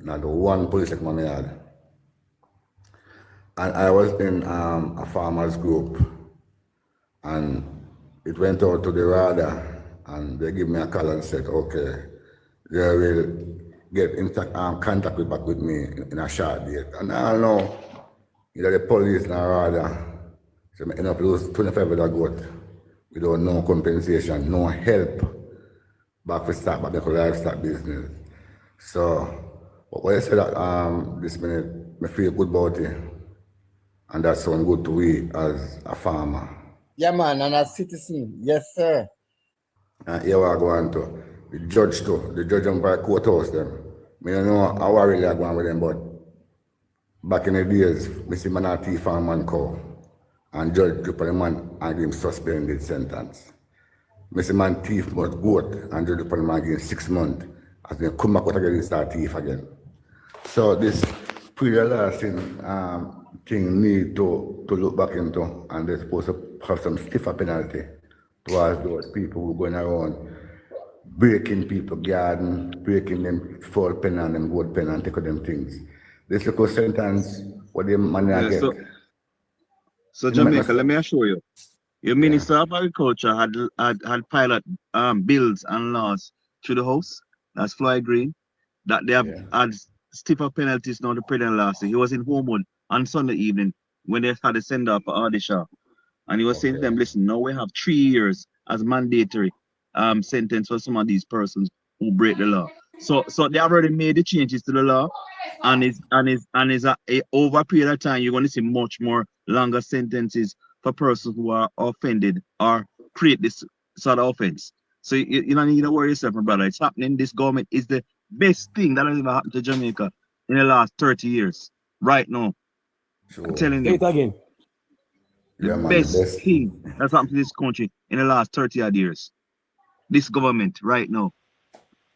not one police like my yard. And I was in a farmers group, and it went out to the radar, and they give me a call and said, okay, they will get in contact back with me in a short date. And I don't know, either the police and radar, so I end up lose 25 of that goat without no compensation, no help back to start back the livestock business. So, what I said that this minute, I feel good about it. And that sounds good to me as a farmer. Yeah, man, and a citizen. Yes, sir. And here we go on to the judge too. The judge by courthouse them. I don't know how I really go on with them, but back in the days, I see man a thief and man cow. And judge look at the man and give him suspended sentence. I see man thief but goat and judge look at the man and give him 6 months. As they come back out again and start thief again. So this pre-lasting thing need to look back into, and they're supposed to have some stiffer penalty towards those people who are going around breaking people's garden, breaking them foul pen and them goat pen and take out them things. This little sentence, what they man get. So Jamaica, let me assure you, your Minister of Agriculture had pilot bills and laws through the House. That's Floyd Green, that they have had stiffer penalties now to prison last year. He was in Homewood on Sunday evening when they had a send off for Ardisha. And he was saying to them, listen, now we have 3 years as mandatory sentence for some of these persons who break the law. So they have already made the changes to the law, and over a period of time you're going to see much more longer sentences for persons who are offended or create this sort of offense. So you don't need to worry yourself, my brother. It's happening. This government is the best thing that has ever happened to Jamaica in the last 30 years. Right now. Sure. I'm telling you. Say it again. The best thing that's happened to this country in the last 30 odd years. This government right now.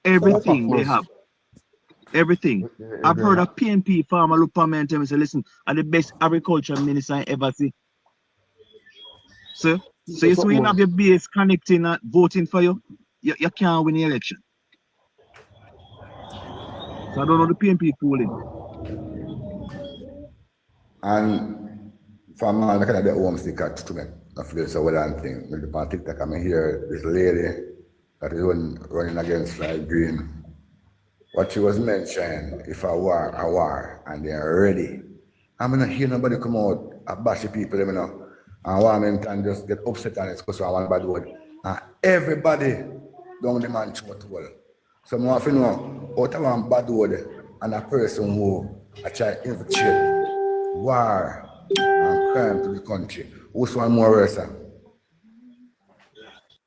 Everything they have. Everything. I've heard a PNP farmer look for me and tell me, say, listen, I'm the best agriculture minister I ever see. So you see when you have your base connecting and voting for you can't win the election. So I don't know the PNP fooling. And from looking at the home stick to me, I feel so well and thing. With the TikTok, I'm here, this lady that is running against Floyd Green. What she was mentioning, if a war, and they're ready. I'm not hear nobody come out and bash the people, you know. And one can just get upset on it because I want bad word. And everybody don't demand truth well. So I want to know out of one bad word and a person who I try to infiltrate war and crime to the country. Who's one more worse?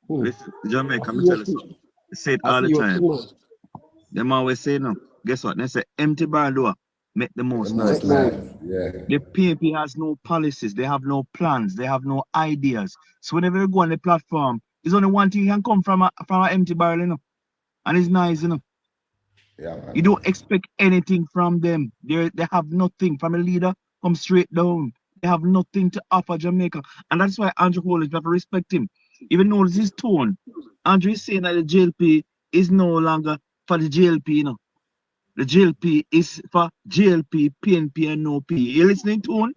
Listen, Jamaica, I'm tell you something. They say it all the time. Them always say no. Guess what? They say empty bar door make the most noise. Yeah. The PNP has no policies, they have no plans, they have no ideas. So whenever you go on the platform, there's only one thing can come from an empty barrel, you know. And it's nice, you know. Yeah, man. You don't expect anything from them. They have nothing from a leader, come straight down. They have nothing to offer Jamaica. And that's why Andrew Holness, you have to respect him. Even notice his tone. Andrew is saying that the JLP is no longer for the JLP, you know. The JLP is for JLP, PNP, and no P. You listening to him?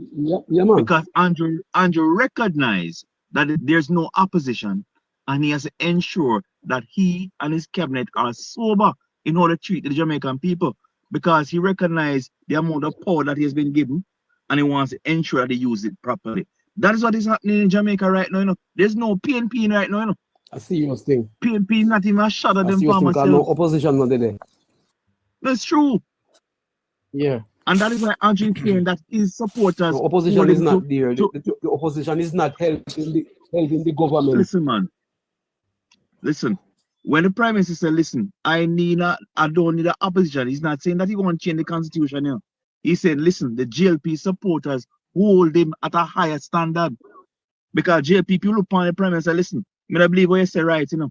Yeah, man. Because Andrew recognized that there's no opposition, and he has to ensure that he and his cabinet are sober in order to treat the Jamaican people. Because he recognized the amount of power that he has been given, and he wants to ensure that they use it properly. That is what is happening in Jamaica right now, you know. There's no PNP right now, you know. I see your thing. PNP is not even a shot of them for myself. No opposition not there. That's true. Yeah. And that is why Andrew is saying that his supporters. The opposition is not there. The opposition is not helping the government. Listen, man. Listen. when the Prime Minister said, listen, I don't need an opposition, he's not saying that he won't change the constitution here. He said, listen, the JLP supporters hold him at a higher standard. Because JLP people look upon the Prime Minister, listen, I don't believe what you say right, you know.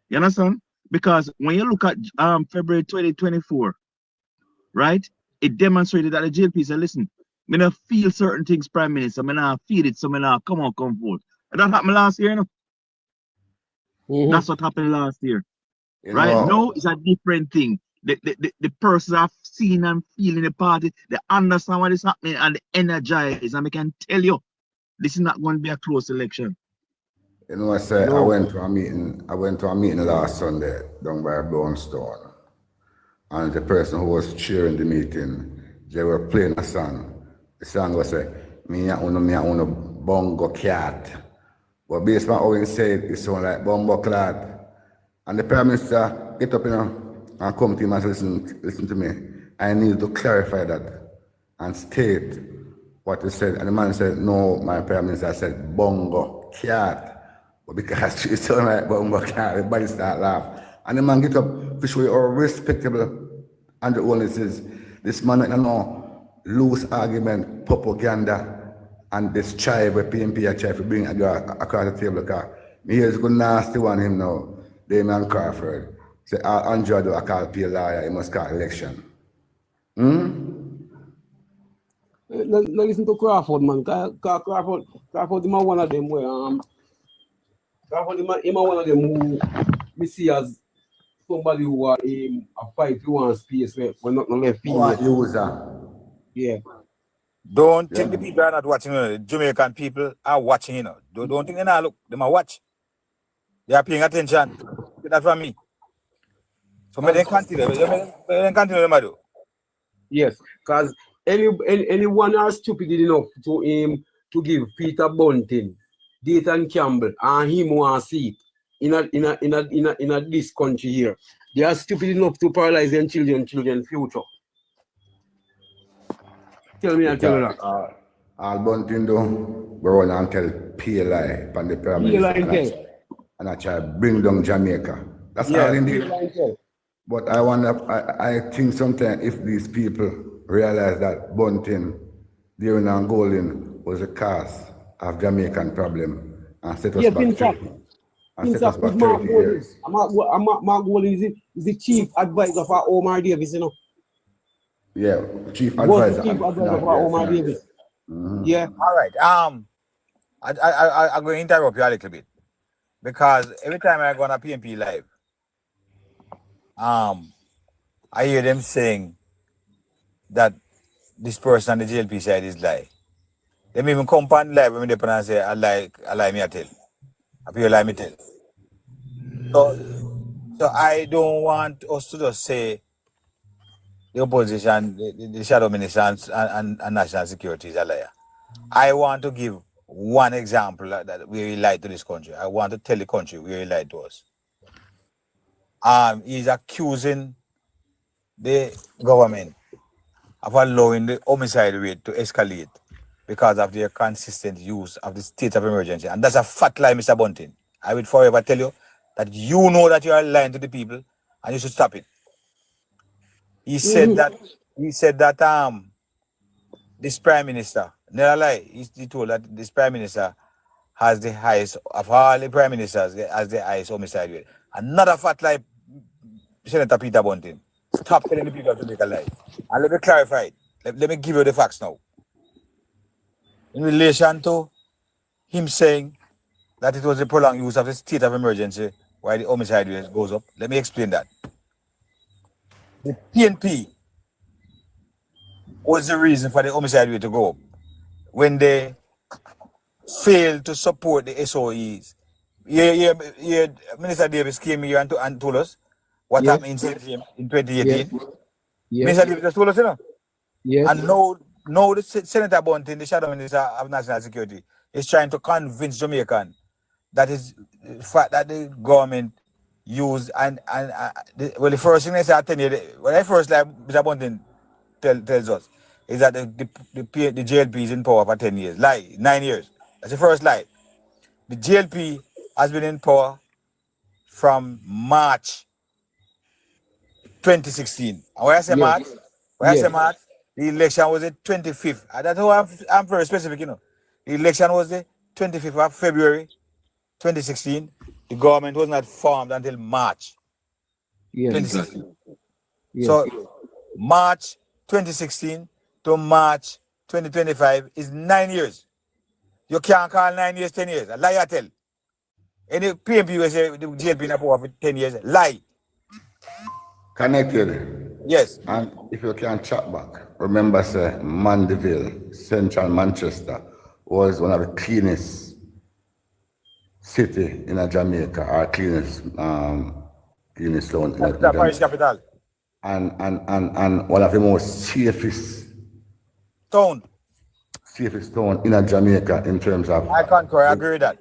You understand? Because when you look at February 2024, right, it demonstrated that the JLP said, listen, I don't feel certain things, Prime Minister, I don't feel it, so I don't come forward. And that happened last year, you know. That's what happened last year. Right? No, it's a different thing. The persons have seen and feeling the party, they understand what is happening and they energize. And I can tell you, this is not going to be a close election. You know, I said I went to a meeting last Sunday down by Brownstone. And the person who was chairing the meeting, they were playing a song. The song was me a uno bongo cat. But based on how he said it sounded like bongo cat. And the Prime Minister get up, you know, and come to him and say, listen to me. I need to clarify that and state what he said. And the man said, no, my Prime Minister, I said bongo cat. But because it sounded like bongo cat, everybody start laughing. And the man get up to show you how respectable and the only is this man, you know, loose argument, propaganda, and this child where PNP are trying to bring across the table. Me here's good nasty one him now. Damien Crawford. Say, Andrew do I can't be a liar, he must call election. Listen to Crawford, man. Crawford is one of them where Crawford is one of them who we see as somebody who are a fight you want space where we're not left female. User. Yeah. Don't think the people are not watching, you know. The Jamaican people are watching, you know. Don't think they not look, they might watch. They are paying attention. Get that from me. So may they continue. Do. Yes, because anyone are stupid enough to give Peter Bunting, Dayton Campbell, and him want seat in this country here. They are stupid enough to paralyze their children's future. Tell me and tell you that. All Bunting do, go run and tell PLI from the Prime Minister. And I try to bring down Jamaica. That's all indeed. But I think sometimes if these people realize that Bunting during Angolan was a cause of Jamaican problem and set us back 30 years. Mark Golding is the chief advisor for Omar Davis, you know. Yeah, chief advisor. For Omar Davis. Yeah. All right. I'm going to interrupt you a little bit. Because every time I go on a PNP live, I hear them saying that this person on the JLP side is lie. They even come on live when they put and say, I lie me I tell. I feel lie me tell. So I don't want us to just say the opposition, the shadow minister and national security is a liar. I want to give one example that we lied to this country. I want to tell the country we lied to us. He's accusing the government of allowing the homicide rate to escalate because of their consistent use of the state of emergency. And that's a fat lie, Mr. Bunting. I will forever tell you that you know that you are lying to the people and you should stop it. He said that this Prime Minister, never lie, he told that this Prime Minister has the highest of all the Prime Ministers, has the highest homicide rate. Another fat lie, Senator Peter Bunting. Stop telling the people to make a lie. And let me clarify it. Let me give you the facts now. In relation to him saying that it was the prolonged use of the state of emergency why the homicide rate goes up, let me explain that. The PNP was the reason for the homicide rate to go up when they failed to support the SOEs. Minister Davis came here and told us what happened in 2018. Minister Davis just told us, you know. And now the Senator Bunting, the shadow minister of national security, is trying to convince Jamaican that is the fact that the government used the first thing they say 10 years, when I first like Mr. Bunting tells us is that the JLP is in power for 10 years. Lie, 9 years. That's the first lie. The JLP has been in power from March 2016. And when I say Yes. March, when I say Yes. March, the election was the 25th. And that's how I'm very specific, you know. The election was the 25th of February 2016. The government was not formed until March Yes. 2016. Yes. So March 2016 to March 2025 is 9 years. You can't call 9 years 10 years. A lie I tell. Any PMP will say the JLP not power for 10 years. Lie. Connected. Yes. And if you can chat back, remember, say, Mandeville, Central Manchester, was one of the cleanest city in Jamaica, or cleanest town in The parish capital. And one of the most safest Town. town in Jamaica in terms of I concur. I agree with that.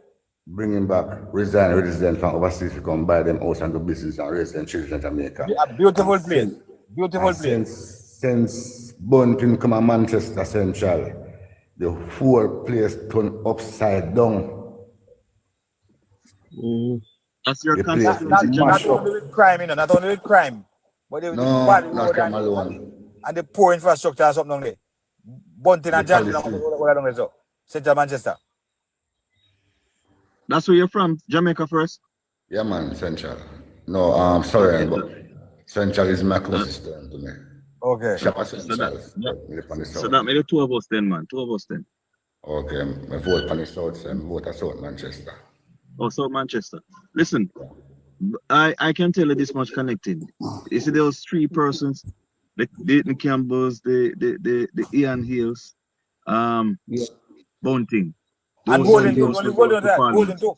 bringing back residents from overseas to come buy them house and do business and raise their children in Jamaica. A beautiful place. Beautiful place. Since Bunting come to Manchester Central, the whole place turned upside down. That's your The place constituency, is Not mashed up. only with crime, you know, not only with crime, but the No, bad not road crime alone. and the poor infrastructure and something down there. Bunting and The Jamaica, policy. Central Manchester. That's where you're from, Jamaica first. Yeah, man, Central. No, sorry, but Central is my closest term to me. Okay. Shop at So Central. that, On the so south. that made the two of us then, man. Two of us then. Okay, I vote on the south side, I vote at South Manchester. Oh, so Manchester. Listen, I can tell you this much connected. You see those three persons, the Dayton Campbells, the Ian Hills, Bunting. And Those Golden, three too. goes Only to Golden, that. Parliament. Golden too.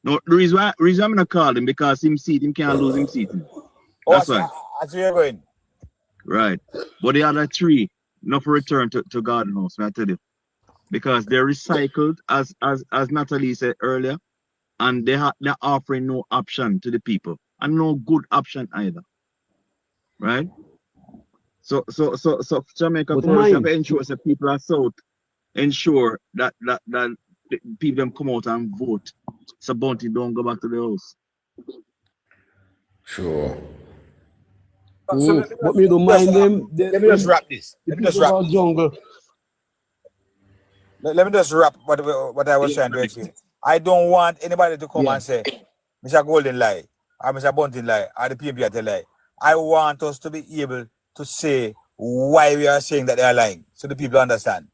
No, the reason I'm gonna call him because him can't lose him seating. Oh, That's why. that's where you're going. Right. But the other three, not for return to Garden House, I tell you. Because they're recycled, as Natalie said earlier, and they're offering no option to the people. And no good option either. Right? So Jamaica But first, you have mine- to ensure that people are south, ensure that the people them come out and vote. So Bounty don't go back to the house. Sure. So But me don't mind them. Let me just wrap this. Let me just wrap. Jungle. Let me just wrap what I was trying to explain. I don't want anybody to come and say, Mr. Golden lie, or Mr. Bunting lie, or the PMP at the lie. I want us to be able to say why we are saying that they are lying, so the people understand.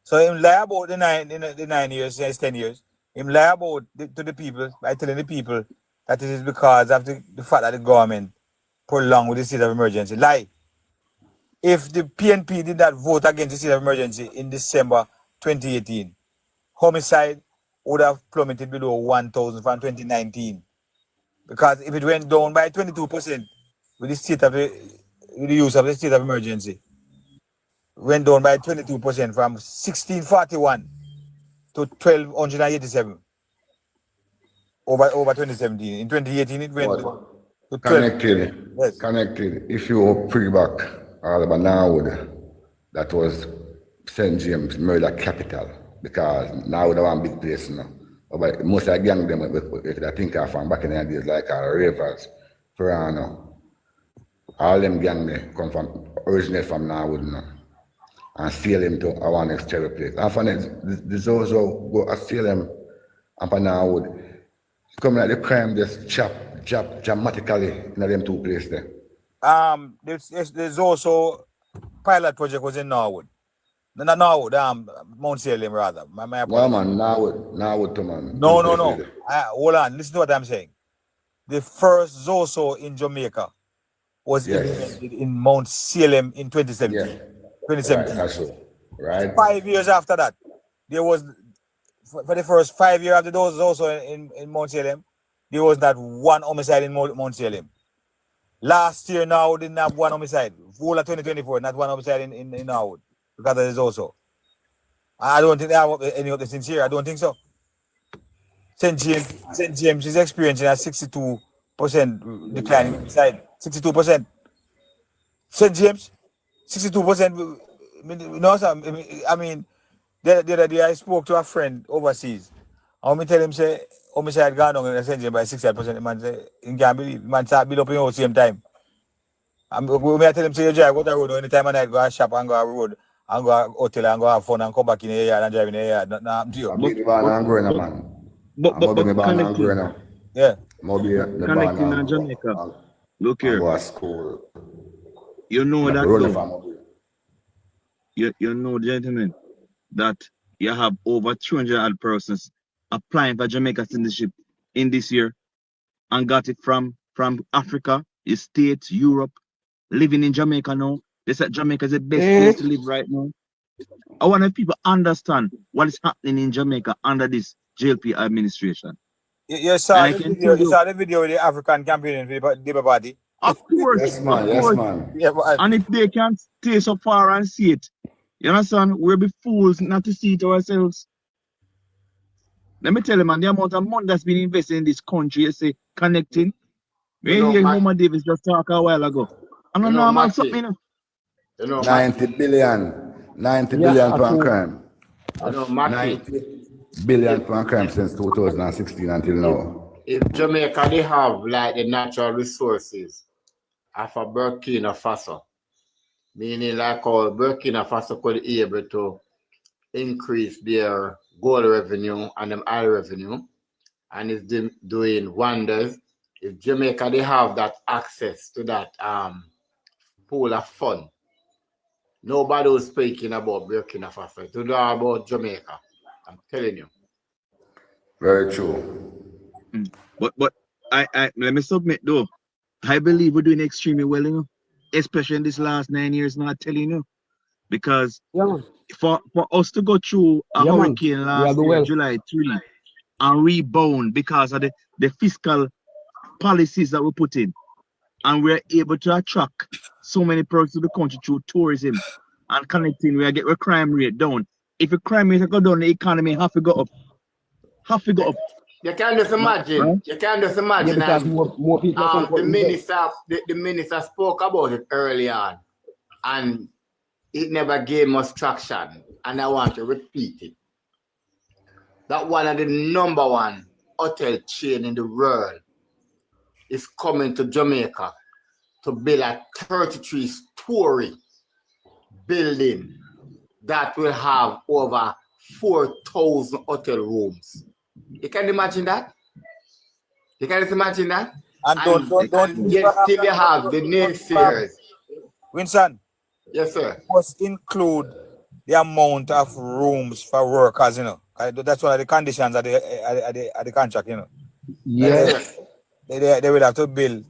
So him lie about the 9 years, 10 years. Him lie about to the people by telling the people that it is because of the fact that the government prolonged with the state of emergency. Lie. If the PNP did not vote against the state of emergency in December 2018, homicide would have plummeted below 1,000 from 2019. Because if it went down by 22% with the use of the state of emergency, went down by 22% from 1641 to 1287 over 2017. In 2018, it went to 12. Connected. Yes. Connected. If you pre back all about Norwood, that was St. James murder capital, because Norwood one big place now. But most of the gang them, if I think of from back in the days, like Ravers, Ferrano, all them gang they come from, originate from Norwood now, and steal him to our next cherry place. And for next, the Zozo go and steal him up on Norwood. Come like the crime just chop dramatically in them two places there. There's also pilot project was in Norwood. No, not Norwood, Mount Salem rather. My No man, Norwood to man. No. Hold on, listen to what I'm saying. The first Zoso in Jamaica was implemented in Mount Salem in 2017. Yeah. 2017. Right, that's true. Right. 5 years after that, there was, for the first 5 years after those also in Mount Salem, there was not one homicide in Mount Salem. Last year, Norwood didn't have one homicide. Whole of 2024, not one homicide in Norwood, because there is also. I don't think they have any of the things here. I don't think so. St. James is experiencing a 62% decline in homicide. 62%. St. James, 62%. I mean, the other day I spoke to a friend overseas How me tell him say, homicide gone down in the St. James by 60%. The man say, he can't believe. The man start build up in the same time. And we may tell him say, you drive, go to the road anytime of night, go and shop and go to the road and go to hotel and go have fun and come back in the yard and drive in the yard. Nothing happen to you. I beat the band and growing up, man. I'm moving the band and growing up. Yeah. Maybe the Connecting band in Jamaica. and Look go here. to school. You know that Run the though. family. You know, gentlemen, that you have over 200 odd persons applying for Jamaica citizenship in this year and got it from Africa, the States, Europe, living in Jamaica now. They said Jamaica is the best place to live right now. I want to people understand what is happening in Jamaica under this JLP administration. You saw the video. You saw the video with the African campaign for the Labour Party. Of course, Yes, man. of Yes, course. man. Yeah, but And if they can't stay so far and see it, you understand, we'll be fools not to see it ourselves. Let me tell you, man, the amount of money that's been invested in this country, you say, connecting. We hear Homer Davis just talk a while ago. I don't know, man, something. You know, 90 billion pound crime. You know, Matty, 90 billion pound crime since 2016 until now. if Jamaica they have like the natural resources of a Burkina Faso, meaning like how Burkina Faso could be able to increase their gold revenue and them oil revenue, and is doing wonders. If Jamaica they have that access to that pool of fund, nobody was speaking about Burkina Faso. It's all about Jamaica. I'm telling you. Very true. But I let me submit though. I believe we're doing extremely well, you know, especially in this last 9 years, not telling you. Because for us to go through a hurricane last year, July 3, and rebound because of the fiscal policies that we put in, and we're able to attract so many persons to the country through tourism and connecting, we get our crime rate down. If the crime rate go down, the economy have to go up. You can just imagine. Right? You can just imagine. Yeah, because more people the minister spoke about it early on, and it never gave much traction. And I want to repeat it. That one of the #1 hotel chain in the world is coming to Jamaica to build a 33-story building that will have over 4,000 hotel rooms. You can imagine that? You can just imagine that? And don't yet still you have the naysayers. Winston. Yes, sir. Must include the amount of rooms for workers, you know. That's one of the conditions of the contract, you know. Yes. They will have to build,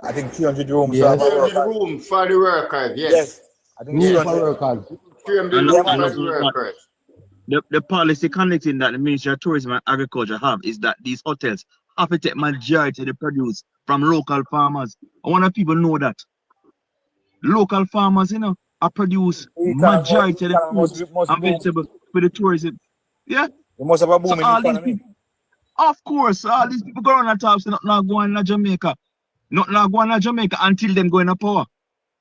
I think, 300 rooms. Yes. 300 rooms for the workers, yes. I think Room for workers. 300 rooms for the workers. The policy connecting that the Ministry of Tourism and Agriculture have is that these hotels have to take majority of the produce from local farmers. I want people know that. Local farmers, you know, are produce majority of the fruits and vegetables for the tourism. Yeah? You must have a booming economy. Of course, all these people go on the top, so not going to Jamaica. Not going to Jamaica until them go in a power.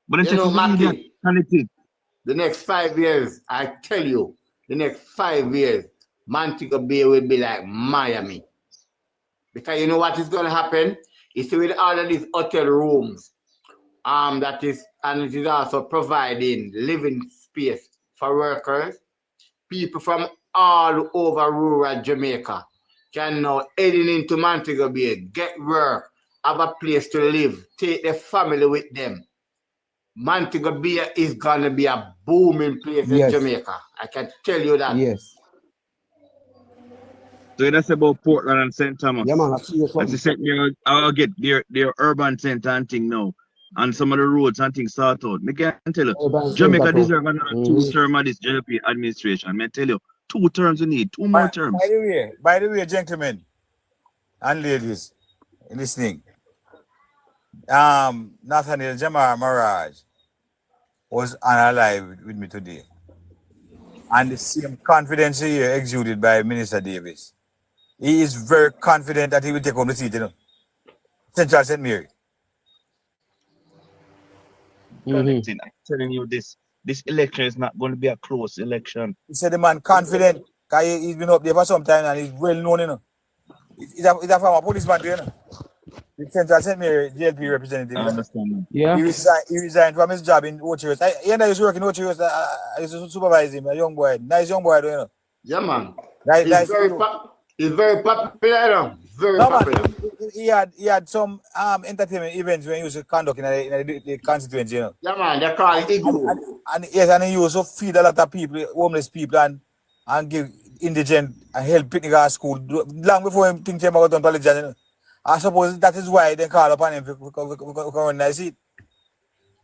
But then You know, Mackie, connecting. the next 5 years, I tell you, the next 5 years, Montego Bay will be like Miami. Because you know what is going to happen? You see with all of these hotel rooms, that is, and it is also providing living space for workers. People from all over rural Jamaica can now heading into Montego Bay, get work, have a place to live, take their family with them. Montego Bay is gonna be a booming place in Jamaica. I can tell you that. Yes. So that's about Portland and St. Thomas. Yeah, man, I see you. As you said, I'll get their urban center and thing now. And some of the roads and things start out. I can tell you, Jamaica deserves another 2 terms of this JLP administration. I tell you, 2 terms we need, 2 more terms. By the way, gentlemen and ladies listening, Nathaniel Jamar Mirage was on live with me today. And the same confidence here exuded by Minister Davis. He is very confident that he will take home the seat, you know. Central St. Mary. I'm telling you this election is not going to be a close election. He said the man confident Because he's been up there for some time and he's well known, you know. He's a former policeman, you know. The Central St. Mary JLP representative. I understand. Yeah. He resigned from his job in Ochios. He used to work in Ochios. I used to supervise him, a young boy. Nice young boy, you know. Yeah, man. Nice, He's very popular, though. Very no, popular. man, he had some entertainment events when he used to conduct in the constituency, you know. Yeah, man. They call it Igloo. And yes, and he used to feed a lot of people, homeless people, and give indigent and help picnic at school long before him think about done politician, you know. I suppose that is why they call upon him for run that seat.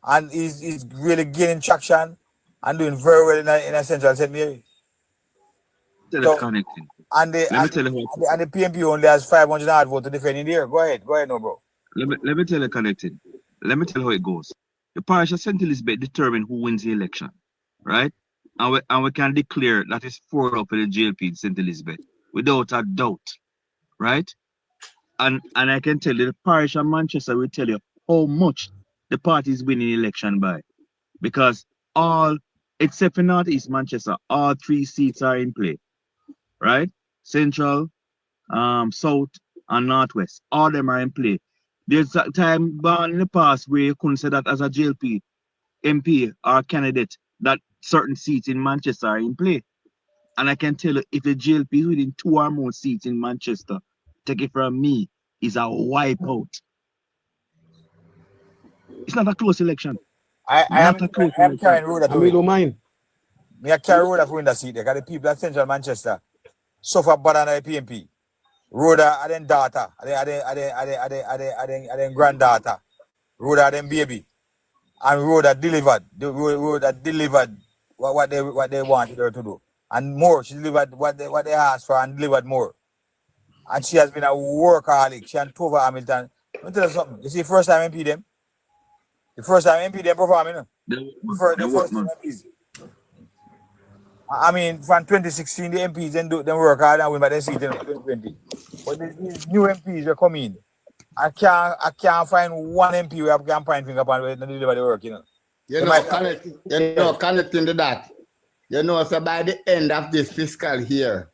And he's really gaining traction and doing very well in a Central St. Mary. Connecting. And the PMP only has 500 odd votes to defend in there. Go ahead, no, bro. Let me tell you, connecting. Let me tell you how it goes. The parish of St. Elizabeth determine who wins the election, right? And we can declare that it's 4-up for the JLP in St. Elizabeth without a doubt, right? And I can tell you, the parish of Manchester will tell you how much the party is winning the election by. Because except for Northeast Manchester, all 3 seats are in play, right? Central, South, and Northwest. All of them are in play. There's a time gone in the past where you couldn't say that as a JLP MP or candidate that certain seats in Manchester are in play. And I can tell you, if the JLP is within 2 or more seats in Manchester, take it from me, is a wipeout. It's not a close election. I am carrying Rhoda to don't mind. Me I carry Rhoda to win the seat because the people at Central Manchester suffer bad under the PMP. Rhoda are then daughter, are then granddaughter. Rhoda are then baby. And Rhoda delivered. Rhoda delivered what they wanted her to do. And more. She delivered what they asked for and delivered more. And she has been a workaholic. She and Tova Hamilton. Let me tell you something. You see, first time MP them. The first time MP them performing. The first time MPs. I mean, from 2016, the MPs then work hard and win by the seat in 2020. But these new MPs are coming. I can't find one MP where I can point finger upon where they deliver the work, you know. Connecting to that. You know, so by the end of this fiscal year,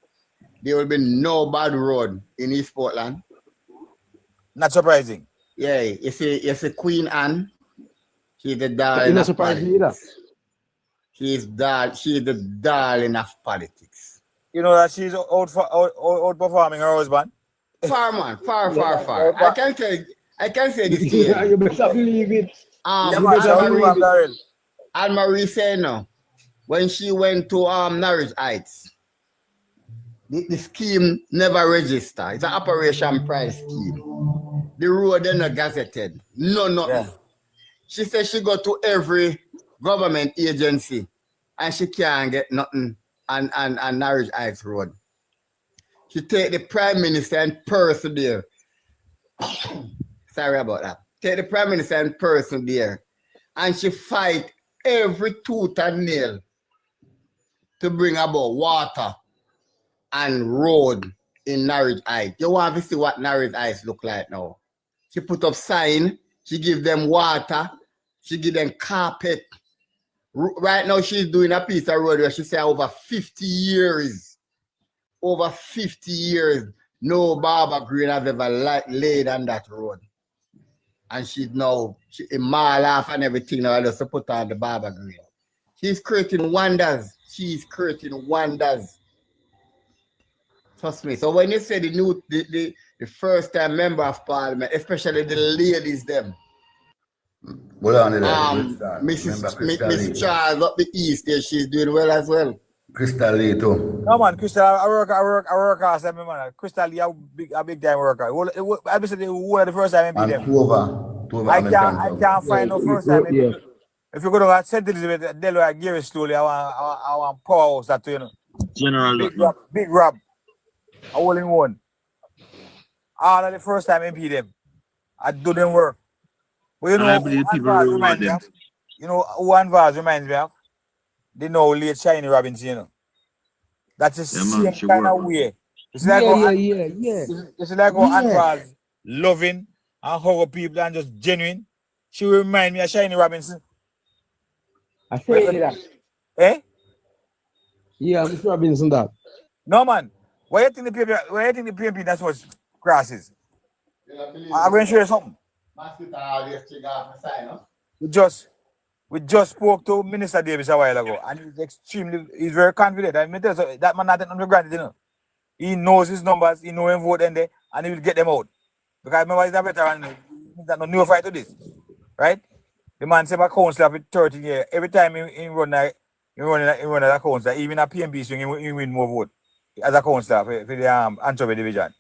there will be no bad road in East Portland. Not surprising. Yeah, you see Queen Anne. She's the darling. It's not surprising either. She's the darling of politics. You know that she's outperforming her husband? Far, man. Far. I can say this to you. You better believe it. Anne-Marie said no. When she went to Norwich Heights, the scheme never registered. It's an operation price scheme. The road then not gazetted. Nothing. Yeah. She said she go to every government agency and she can't get nothing on Norwich Heights Road. She take the Prime Minister in person there. Sorry about that. Take the Prime Minister in person there. And she fight every tooth and nail to bring about water and road in Norwich Heights. You want to see what Norwich Heights look like now. She put up sign, she give them water, she give them carpet. Right now she's doing a piece of road where she say over 50 years, no barber green has ever laid on that road. And she's now, in mile off and everything now, just to put on the barber green. She's creating wonders. Trust me. So when you say the first time member of parliament, especially the ladies them, Mrs. Charles up the east there, she's doing well as well. Crystal Lee too. No man, Crystal, I work as man. Crystal Lee, a big time worker. I be saying who are the first time MP them. I can't find no first time MP. Yeah. If you go to St. Elizabeth, Delaware, Gary Stoley, I want powerhouse that you know. General Big Rob. A all in one. All of the first time MP them. I do them work. Well, you know, one verse reminds me of? They know late Shiny Robinson, you know. That's the same kind of way. It's like It's like how Anvar's loving and hug people and just genuine. She will remind me of Shiny Robinson. I say that. Eh? Yeah, Mr. Robinson that. No man. Why you think the PMP that's what crosses? I'm going to show you something. We just spoke to Minister Davis a while ago, and he's very confident. I mean, that man not taking for granted, you know. He knows his numbers, he knows him vote in there, and he will get them out. Because remember, he's a veteran, he's not no new fight to this, right? The man said, "My councillor for 13 years. Every time he run as a councillor, even a PMP swing, he win more vote as a councillor for the Anchovy division.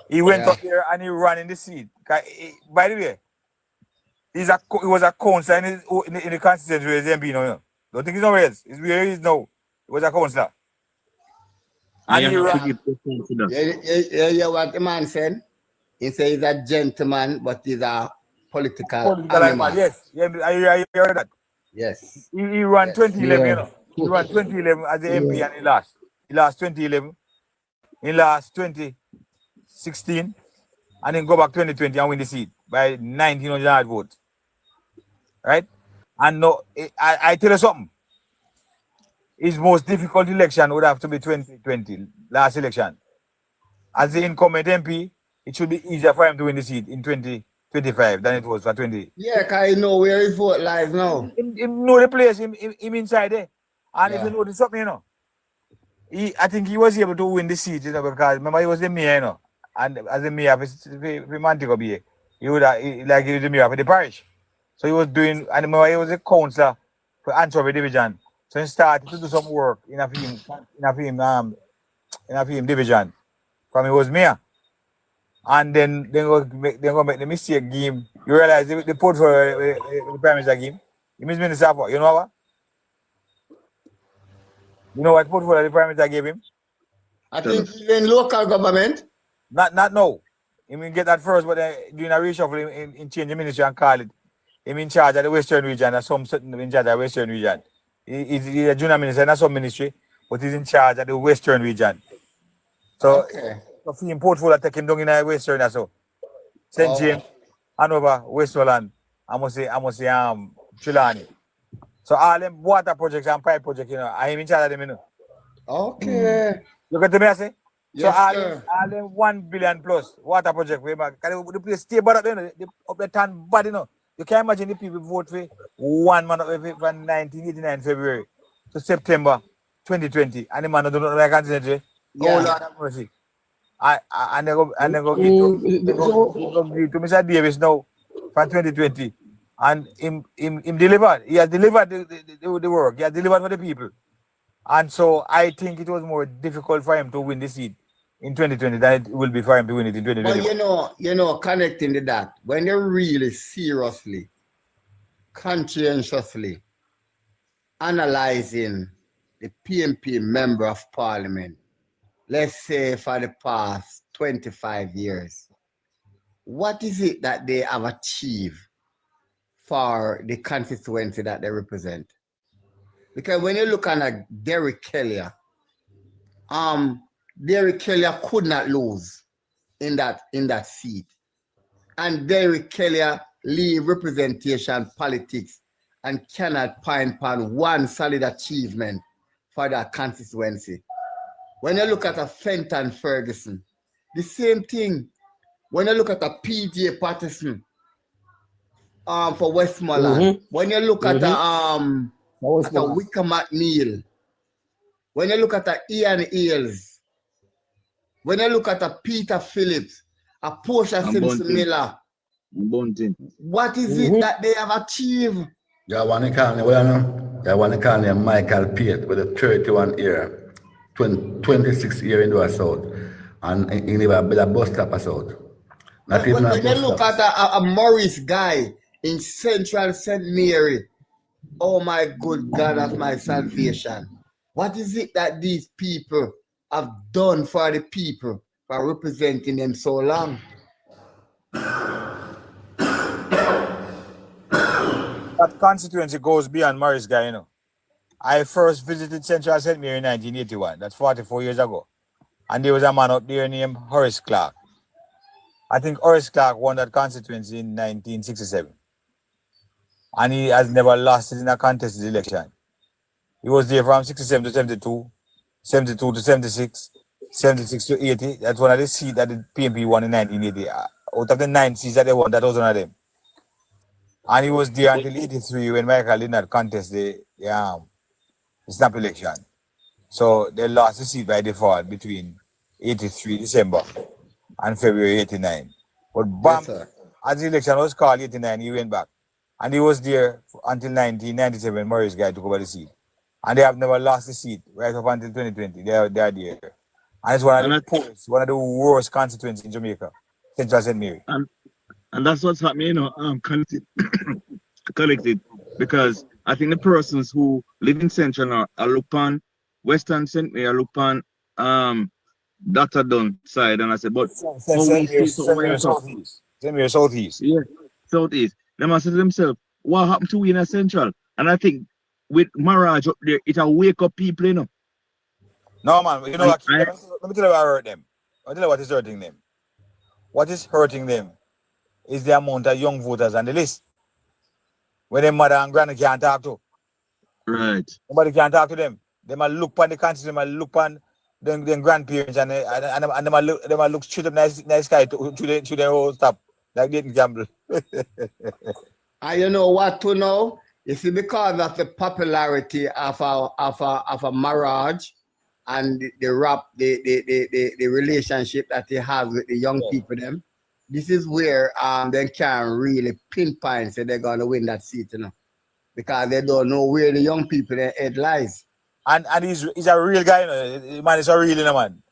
He went up there and he ran in the seat. By the way, he was a councillor in the constituency where he's MP now. You know. Don't think he's nowhere else. It's where he is now. He was a councillor. And he ran. Yeah, what the man said? He said he's a gentleman, but he's a political animal. Yes, I heard that. Yes. He ran 2011, you know. He ran 2011 as the MP and he lost. He lost 2011. He lost 2016 and then go back 2020 and win the seat by 1,900 votes. Right? And no, I tell you something. His most difficult election would have to be 2020, last election. As the incumbent MP, it should be easier for him to win the seat in 2025 than it was for 20. Yeah, because you know where his vote lies now. He know the place, him inside there. And if you notice something, you know, I think he was able to win the seat, you know, because remember he was the mayor, you know, and as the mayor for Montego Bay, he was the mayor for the parish. So he was doing, and remember he was a councillor for Anchovy division. So he started to do some work in a film division from he was mayor. And then they go make the mistake game. You realize they put for the Prime Minister game. He means Minister for, you know what? You know what portfolio the Prime Minister gave him? I think in local government. Not now. He mean get that first, but doing a reshuffle in change the ministry and call it. Him in charge of the Western region and some certain in charge of the Western region. He's a junior minister in some ministry, but he's in charge of the Western region. So, so for him portfolio take him down in the Western as so. St. James, Hanover, Westmoreland, I must say Trelawney. So all them water projects and pipe projects, you know, I am in charge of them, you know. Okay. You get to me, I say? Yes, so all them 1 billion plus water project, the place stay bad up there, you know, up the town bad, you know. You can't imagine the people vote for 1 month from 1989 February to September 2020, and the man don't know like Constituency. Oh Lord have mercy. And they go give to Mr. Davis now for 2020. And him delivered. He has delivered the work. He has delivered for the people. And so I think it was more difficult for him to win the seat in 2020 than it will be for him to win it in 2020. But you know, connecting to that, when you're really seriously, conscientiously analyzing the PMP member of parliament, let's say for the past 25 years, what is it that they have achieved for the constituency that they represent? Because when you look at Derek Kelly, Derek Kelly could not lose in that seat. And Derek Kelly leave representation politics and cannot point upon one solid achievement for that constituency. When you look at a Fenton Ferguson, the same thing. When you look at a PJ Partisan, for Westmoreland, when you look at a Wicker McNeil, when you look at a Ian Eales, when you look at a Peter Phillips, a Portia Simpson Miller, what is it that they have achieved? Yeah, one call name Michael Pate with a 31 year, 26 year into a south, and in a bus stop a south. When you look at a Morris guy in Central St. Mary, oh my good God of my salvation. What is it that these people have done for the people by representing them so long? That constituency goes beyond Morris guy, you know. I first visited Central St. Mary in 1981. That's 44 years ago. And there was a man up there named Horace Clark. I think Horace Clark won that constituency in 1967. And he has never lost it in a contested election. He was there from 67 to 72, 72 to 76, 76 to 80. That's one of the seats that the PNP won in 1980. Out of the 9 seats that they won, that was one of them. And he was there until 83 when Michael did not contest the snap election. So they lost the seat by default between 83 December and February 89. But bam, Yes, as the election was called 89, he went back. And he was there until 1997 when Maurice Guy took over the seat. And they have never lost the seat right up until 2020. They are there. And it's one of the poorest, one of the worst constituencies in Jamaica, Central St. Mary. And that's what's happening, you know, collected, because I think the persons who live in Central are look on Western St. Mary, look on Dr. Dunn side, and I said, but St. Mary Southeast. St. Mary Southeast. Yeah, Southeast. They must say to themselves, what happened to we in a Central? And I think with Maraj up there, it'll wake up people, you know. No, man, you know what? Let me tell you what hurt them. Let me tell you what is hurting them. What is hurting them is the amount of young voters on the list. When their mother and granny can't talk to. Right. Nobody can talk to them. They might look on the constituency, they might look on their grandparents, and they might look straight up nice guy to their whole stop. Like Dayton Campbell. And you know what to know? It's because of the popularity of a marriage and the relationship that he has with the young people them. This is where they can really pinpoint say they're gonna win that seat, you know. Because they don't know where the young people their head lies. And he's a real guy, you know. The man is a real, you know, man.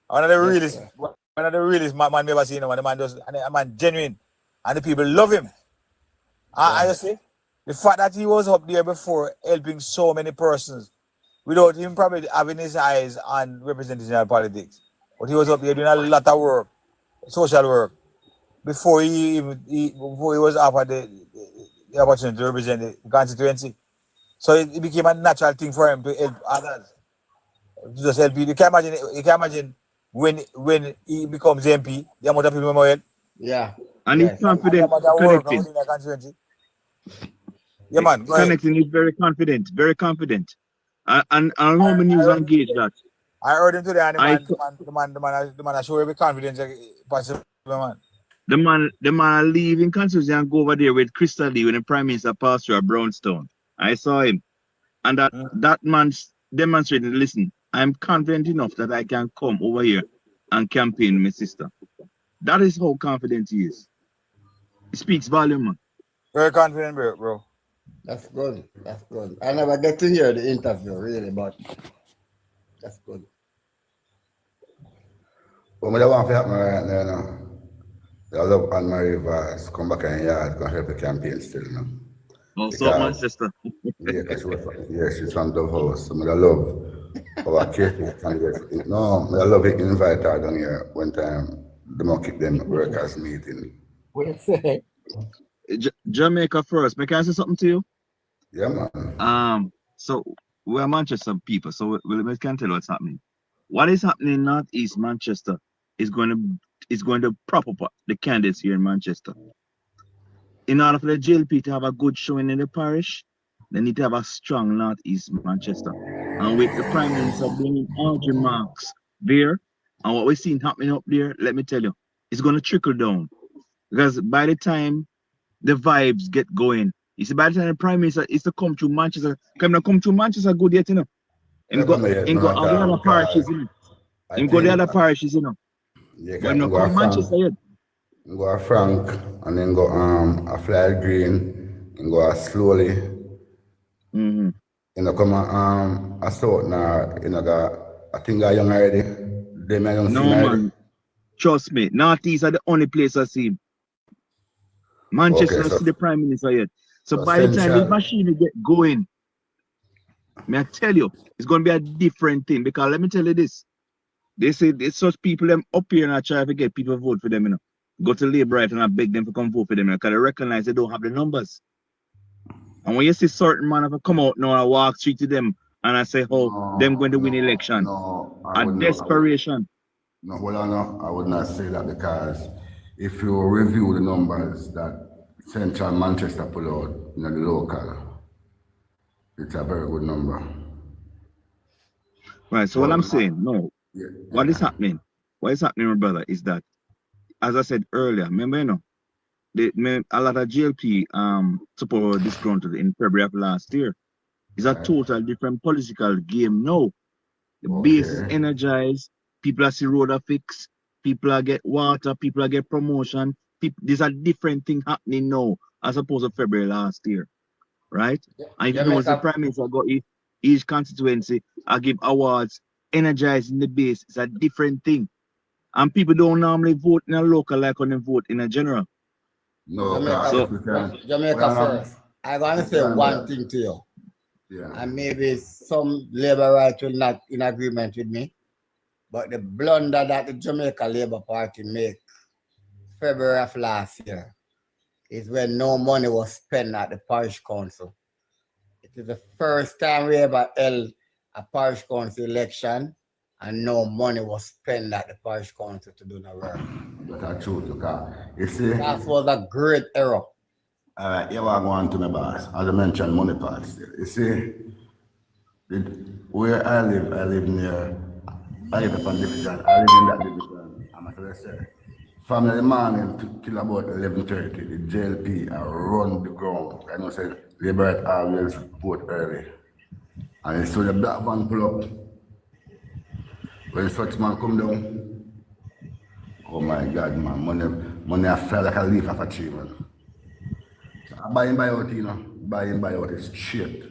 One of the realest man we ever seen, you know, man. The man does, and a man genuine. And the people love him. I just say, the fact that he was up there before helping so many persons without him probably having his eyes on representational politics. But he was up there doing a lot of work, social work, before he was offered the opportunity to represent the constituency. So it became a natural thing for him to help others. To just help you. You can imagine when he becomes MP, the amount of people he help. Yeah. And he's confident connecting. Yeah, man. Connecting is very confident, very confident. And how many news engage that? I heard him today, and the man show every confidence possible, man. The man leave in Constituency and go over there with Crystal Lee when the Prime Minister passed through Brownstone. I saw him. And that man demonstrated, listen, I'm confident enough that I can come over here and campaign my sister. That is how confident he is. It speaks volume, man. Very confident, bro. That's good. That's good. I never get to hear the interview, really, but that's good. What I want to happen right now, I love Anne-Marie Vaz come back in yard, go help the campaign still, you know. Also, Manchester. She's from Dove House. So I love our candidate. No, I love it invite her down here one time. They don't keep them workers meeting. What do you say? Jamaica first. May I say something to you? Yeah, man. So we're Manchester people, so we can tell what's happening. What is happening in Northeast Manchester is going to prop up the candidates here in Manchester. In order for the JLP to have a good showing in the parish, they need to have a strong Northeast Manchester. And with the Prime Minister bringing Audrey Marks there, and what we're seeing happening up there, let me tell you, it's going to trickle down. Because by the time the vibes get going, you see, by the time the Prime Minister is to come to Manchester, come to Manchester good yet, you know. And go all the other parishes, you know. And go the other parishes, you know. Yeah, but no come Manchester yet. Go a Frank and then go a Fly Green and go slowly. Mm-hmm. You know, come a sort now, you know, I think I young already. They may young no man. Trust me, Northeast are the only place I see him. Manchester okay, so, see the Prime Minister yet. So by the time this machine get going, may I tell you, it's gonna be a different thing. Because let me tell you this. They say there's such people them up here and I try to get people to vote for them, you know. Go to Labour and I beg them to come vote for them, because they recognize they don't have the numbers. And when you see certain man have come out now and I walk street to them and I say, them going to win election. A desperation. No, I would not say that, because if you review the numbers that Central Manchester put out in the local, it's a very good number. Right. So what I'm saying, no, what is happening? What is happening, my brother, is that, as I said earlier, remember, a lot of JLP support were disgruntled in February of last year. It's a total different political game now. The base is energized. People are see road a fix. People are get water. People are get promotion. There's a different thing happening now as opposed to February last year, right? And if you know, the Prime Minister got each constituency, I give awards, energizing the base. It's a different thing. And people don't normally vote in a local like when they vote in a general. No, Jamaica first. I'm going to say one thing to you. Yeah. And maybe some labor rights will not in agreement with me. But the blunder that the Jamaica Labour Party made February of last year is when no money was spent at the parish council. It is the first time we ever held a parish council election and no money was spent at the parish council to do the work. That's true, you see. That was a great error. All right, you are going to my boss. As I mentioned, money part still. You see, where I live near, I live upon division. I live in that division. I'm going to say, from the morning till about 11:30, the JLP run the ground. I know say Labour always report early. And so the black van pull up. When such man come down, oh my God, man, money I fell like a leaf off a tree, man. So buy out, you know, buy out is straight.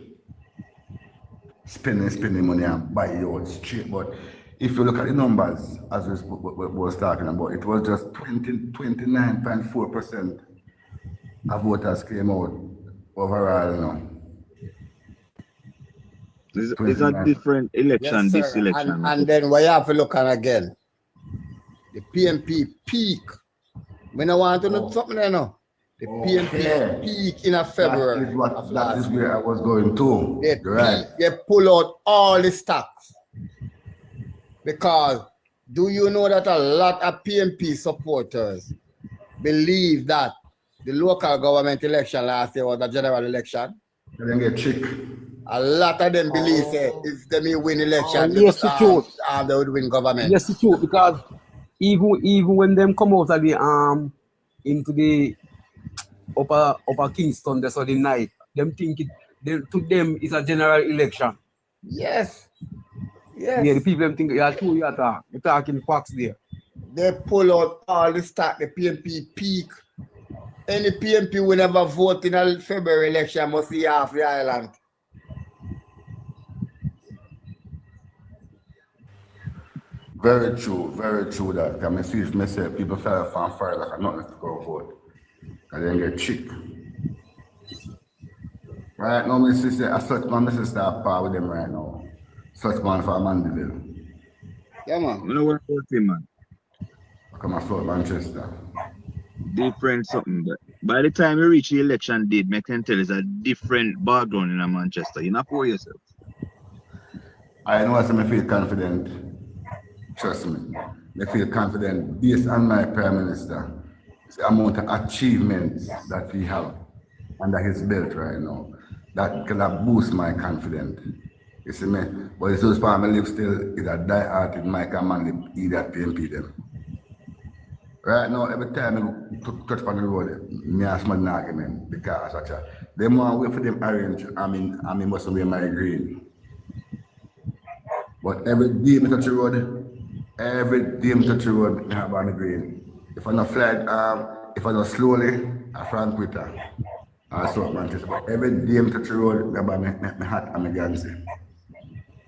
Spending money and buy out straight. But if you look at the numbers, as we was talking about, it was just 29.4% of voters came out overall, you know. It's a different election, yes, this election. And then we have to look at again. The PNP peak. We don't want to know something there now. The PNP peak in a February. That is where I was going to. They pull out all the stocks. Because do you know that a lot of PNP supporters believe that the local government election last year was a general election? They didn't get tricked. A lot of them believe if they win election, yes, it's true. They would win government. Yes, it's true, because even when them come out of the into the upper Kingston that's on the night, them think to them it's a general election. Yes. Yes. Yeah, the people them think you're true, you're talking facts there. They pull out all the stock, the PNP peak. Any PNP will never vote in a February election must be half the island. Very true that. I mean, see, myself, people fell from fire like nothing to go vote. And then get chick. Right now, my sister, I such my sister par with them right now. Such man for Mandeville. Yeah, man. You know what I'm saying, man? I come from Manchester. Different something. But by the time you reach the election date, I can tell it's a different background in Manchester. You're not for yourself. I know I feel confident. Trust me. I feel confident based on my Prime Minister. The amount of achievements that we have under his belt right now. That can boost my confidence. You see me? But it's those part I live still is a die-hearted Michael Manley, he that PNP them. Right now, every time I touch on the road, me ask my argument because they want to wait for them orange, I mean must wear my green. But every day I touch the road, I have on the green. If I don't flag, if I don't slowly, I flank with her. I saw Manchester. But every day I touch the road, I have my hat and my guns.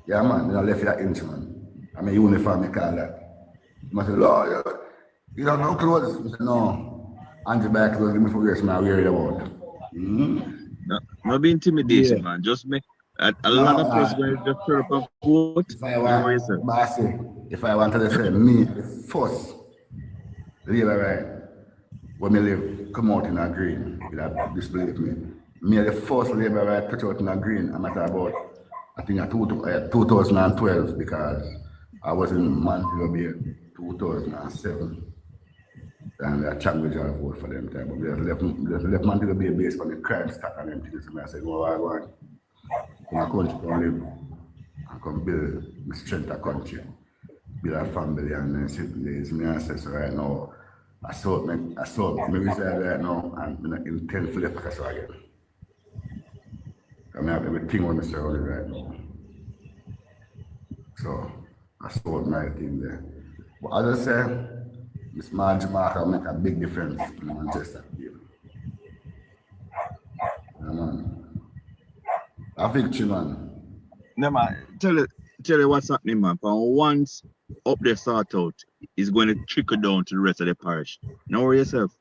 Yeah, man, I left that inch, man. I'm a uniform, I call that. I say, Lord, you don't know clothes? I said, no. Andrew buy clothes, give me for years, man, wear it about. No be intimidation, man. Just make a lot of person just turn up and vote. If I want to say, me, the first Labour right, when me live, come out in a green, you have disbelieve me. Me, the first Labour right, touch out in a green, I'm at about, I think 2012, because I was in Montreal Bay 2007. And I challenged our vote for them time. But we just left Montreal Bay based on the crime stack and them things. And I said, well, I want my country to live and come build the strength of country, build a family, and then sit days. Me and say so right now, I saw me reside right now, and I intend for the focus again. I have everything on me surrounded right now. So I saw my thing there. But as I say, this man Jamaica make a big difference in the Manchester game. Yeah, man. A victory, man. No, man, tell you what's happening, man. For once up there sort out, it's going to trickle down to the rest of the parish. Don't worry yourself.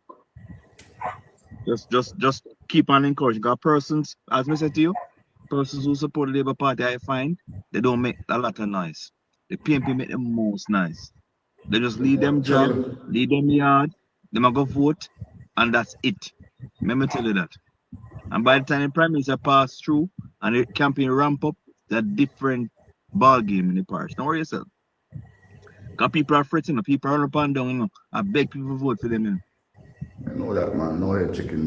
Just keep on encouraging. Because persons, as I said to you, persons who support the Labour Party, I find, they don't make a lot of noise. The PNP make the most noise. They just lead them job, lead them yard, them a go vote, and that's it. Let me tell you that. And by the time the Prime Minister pass through and the campaign ramp up, it's a different ball game in the parish. Don't worry yourself. Because people are fretting, people are up and down, I beg people to vote for them. I know that, man. No head chicken there.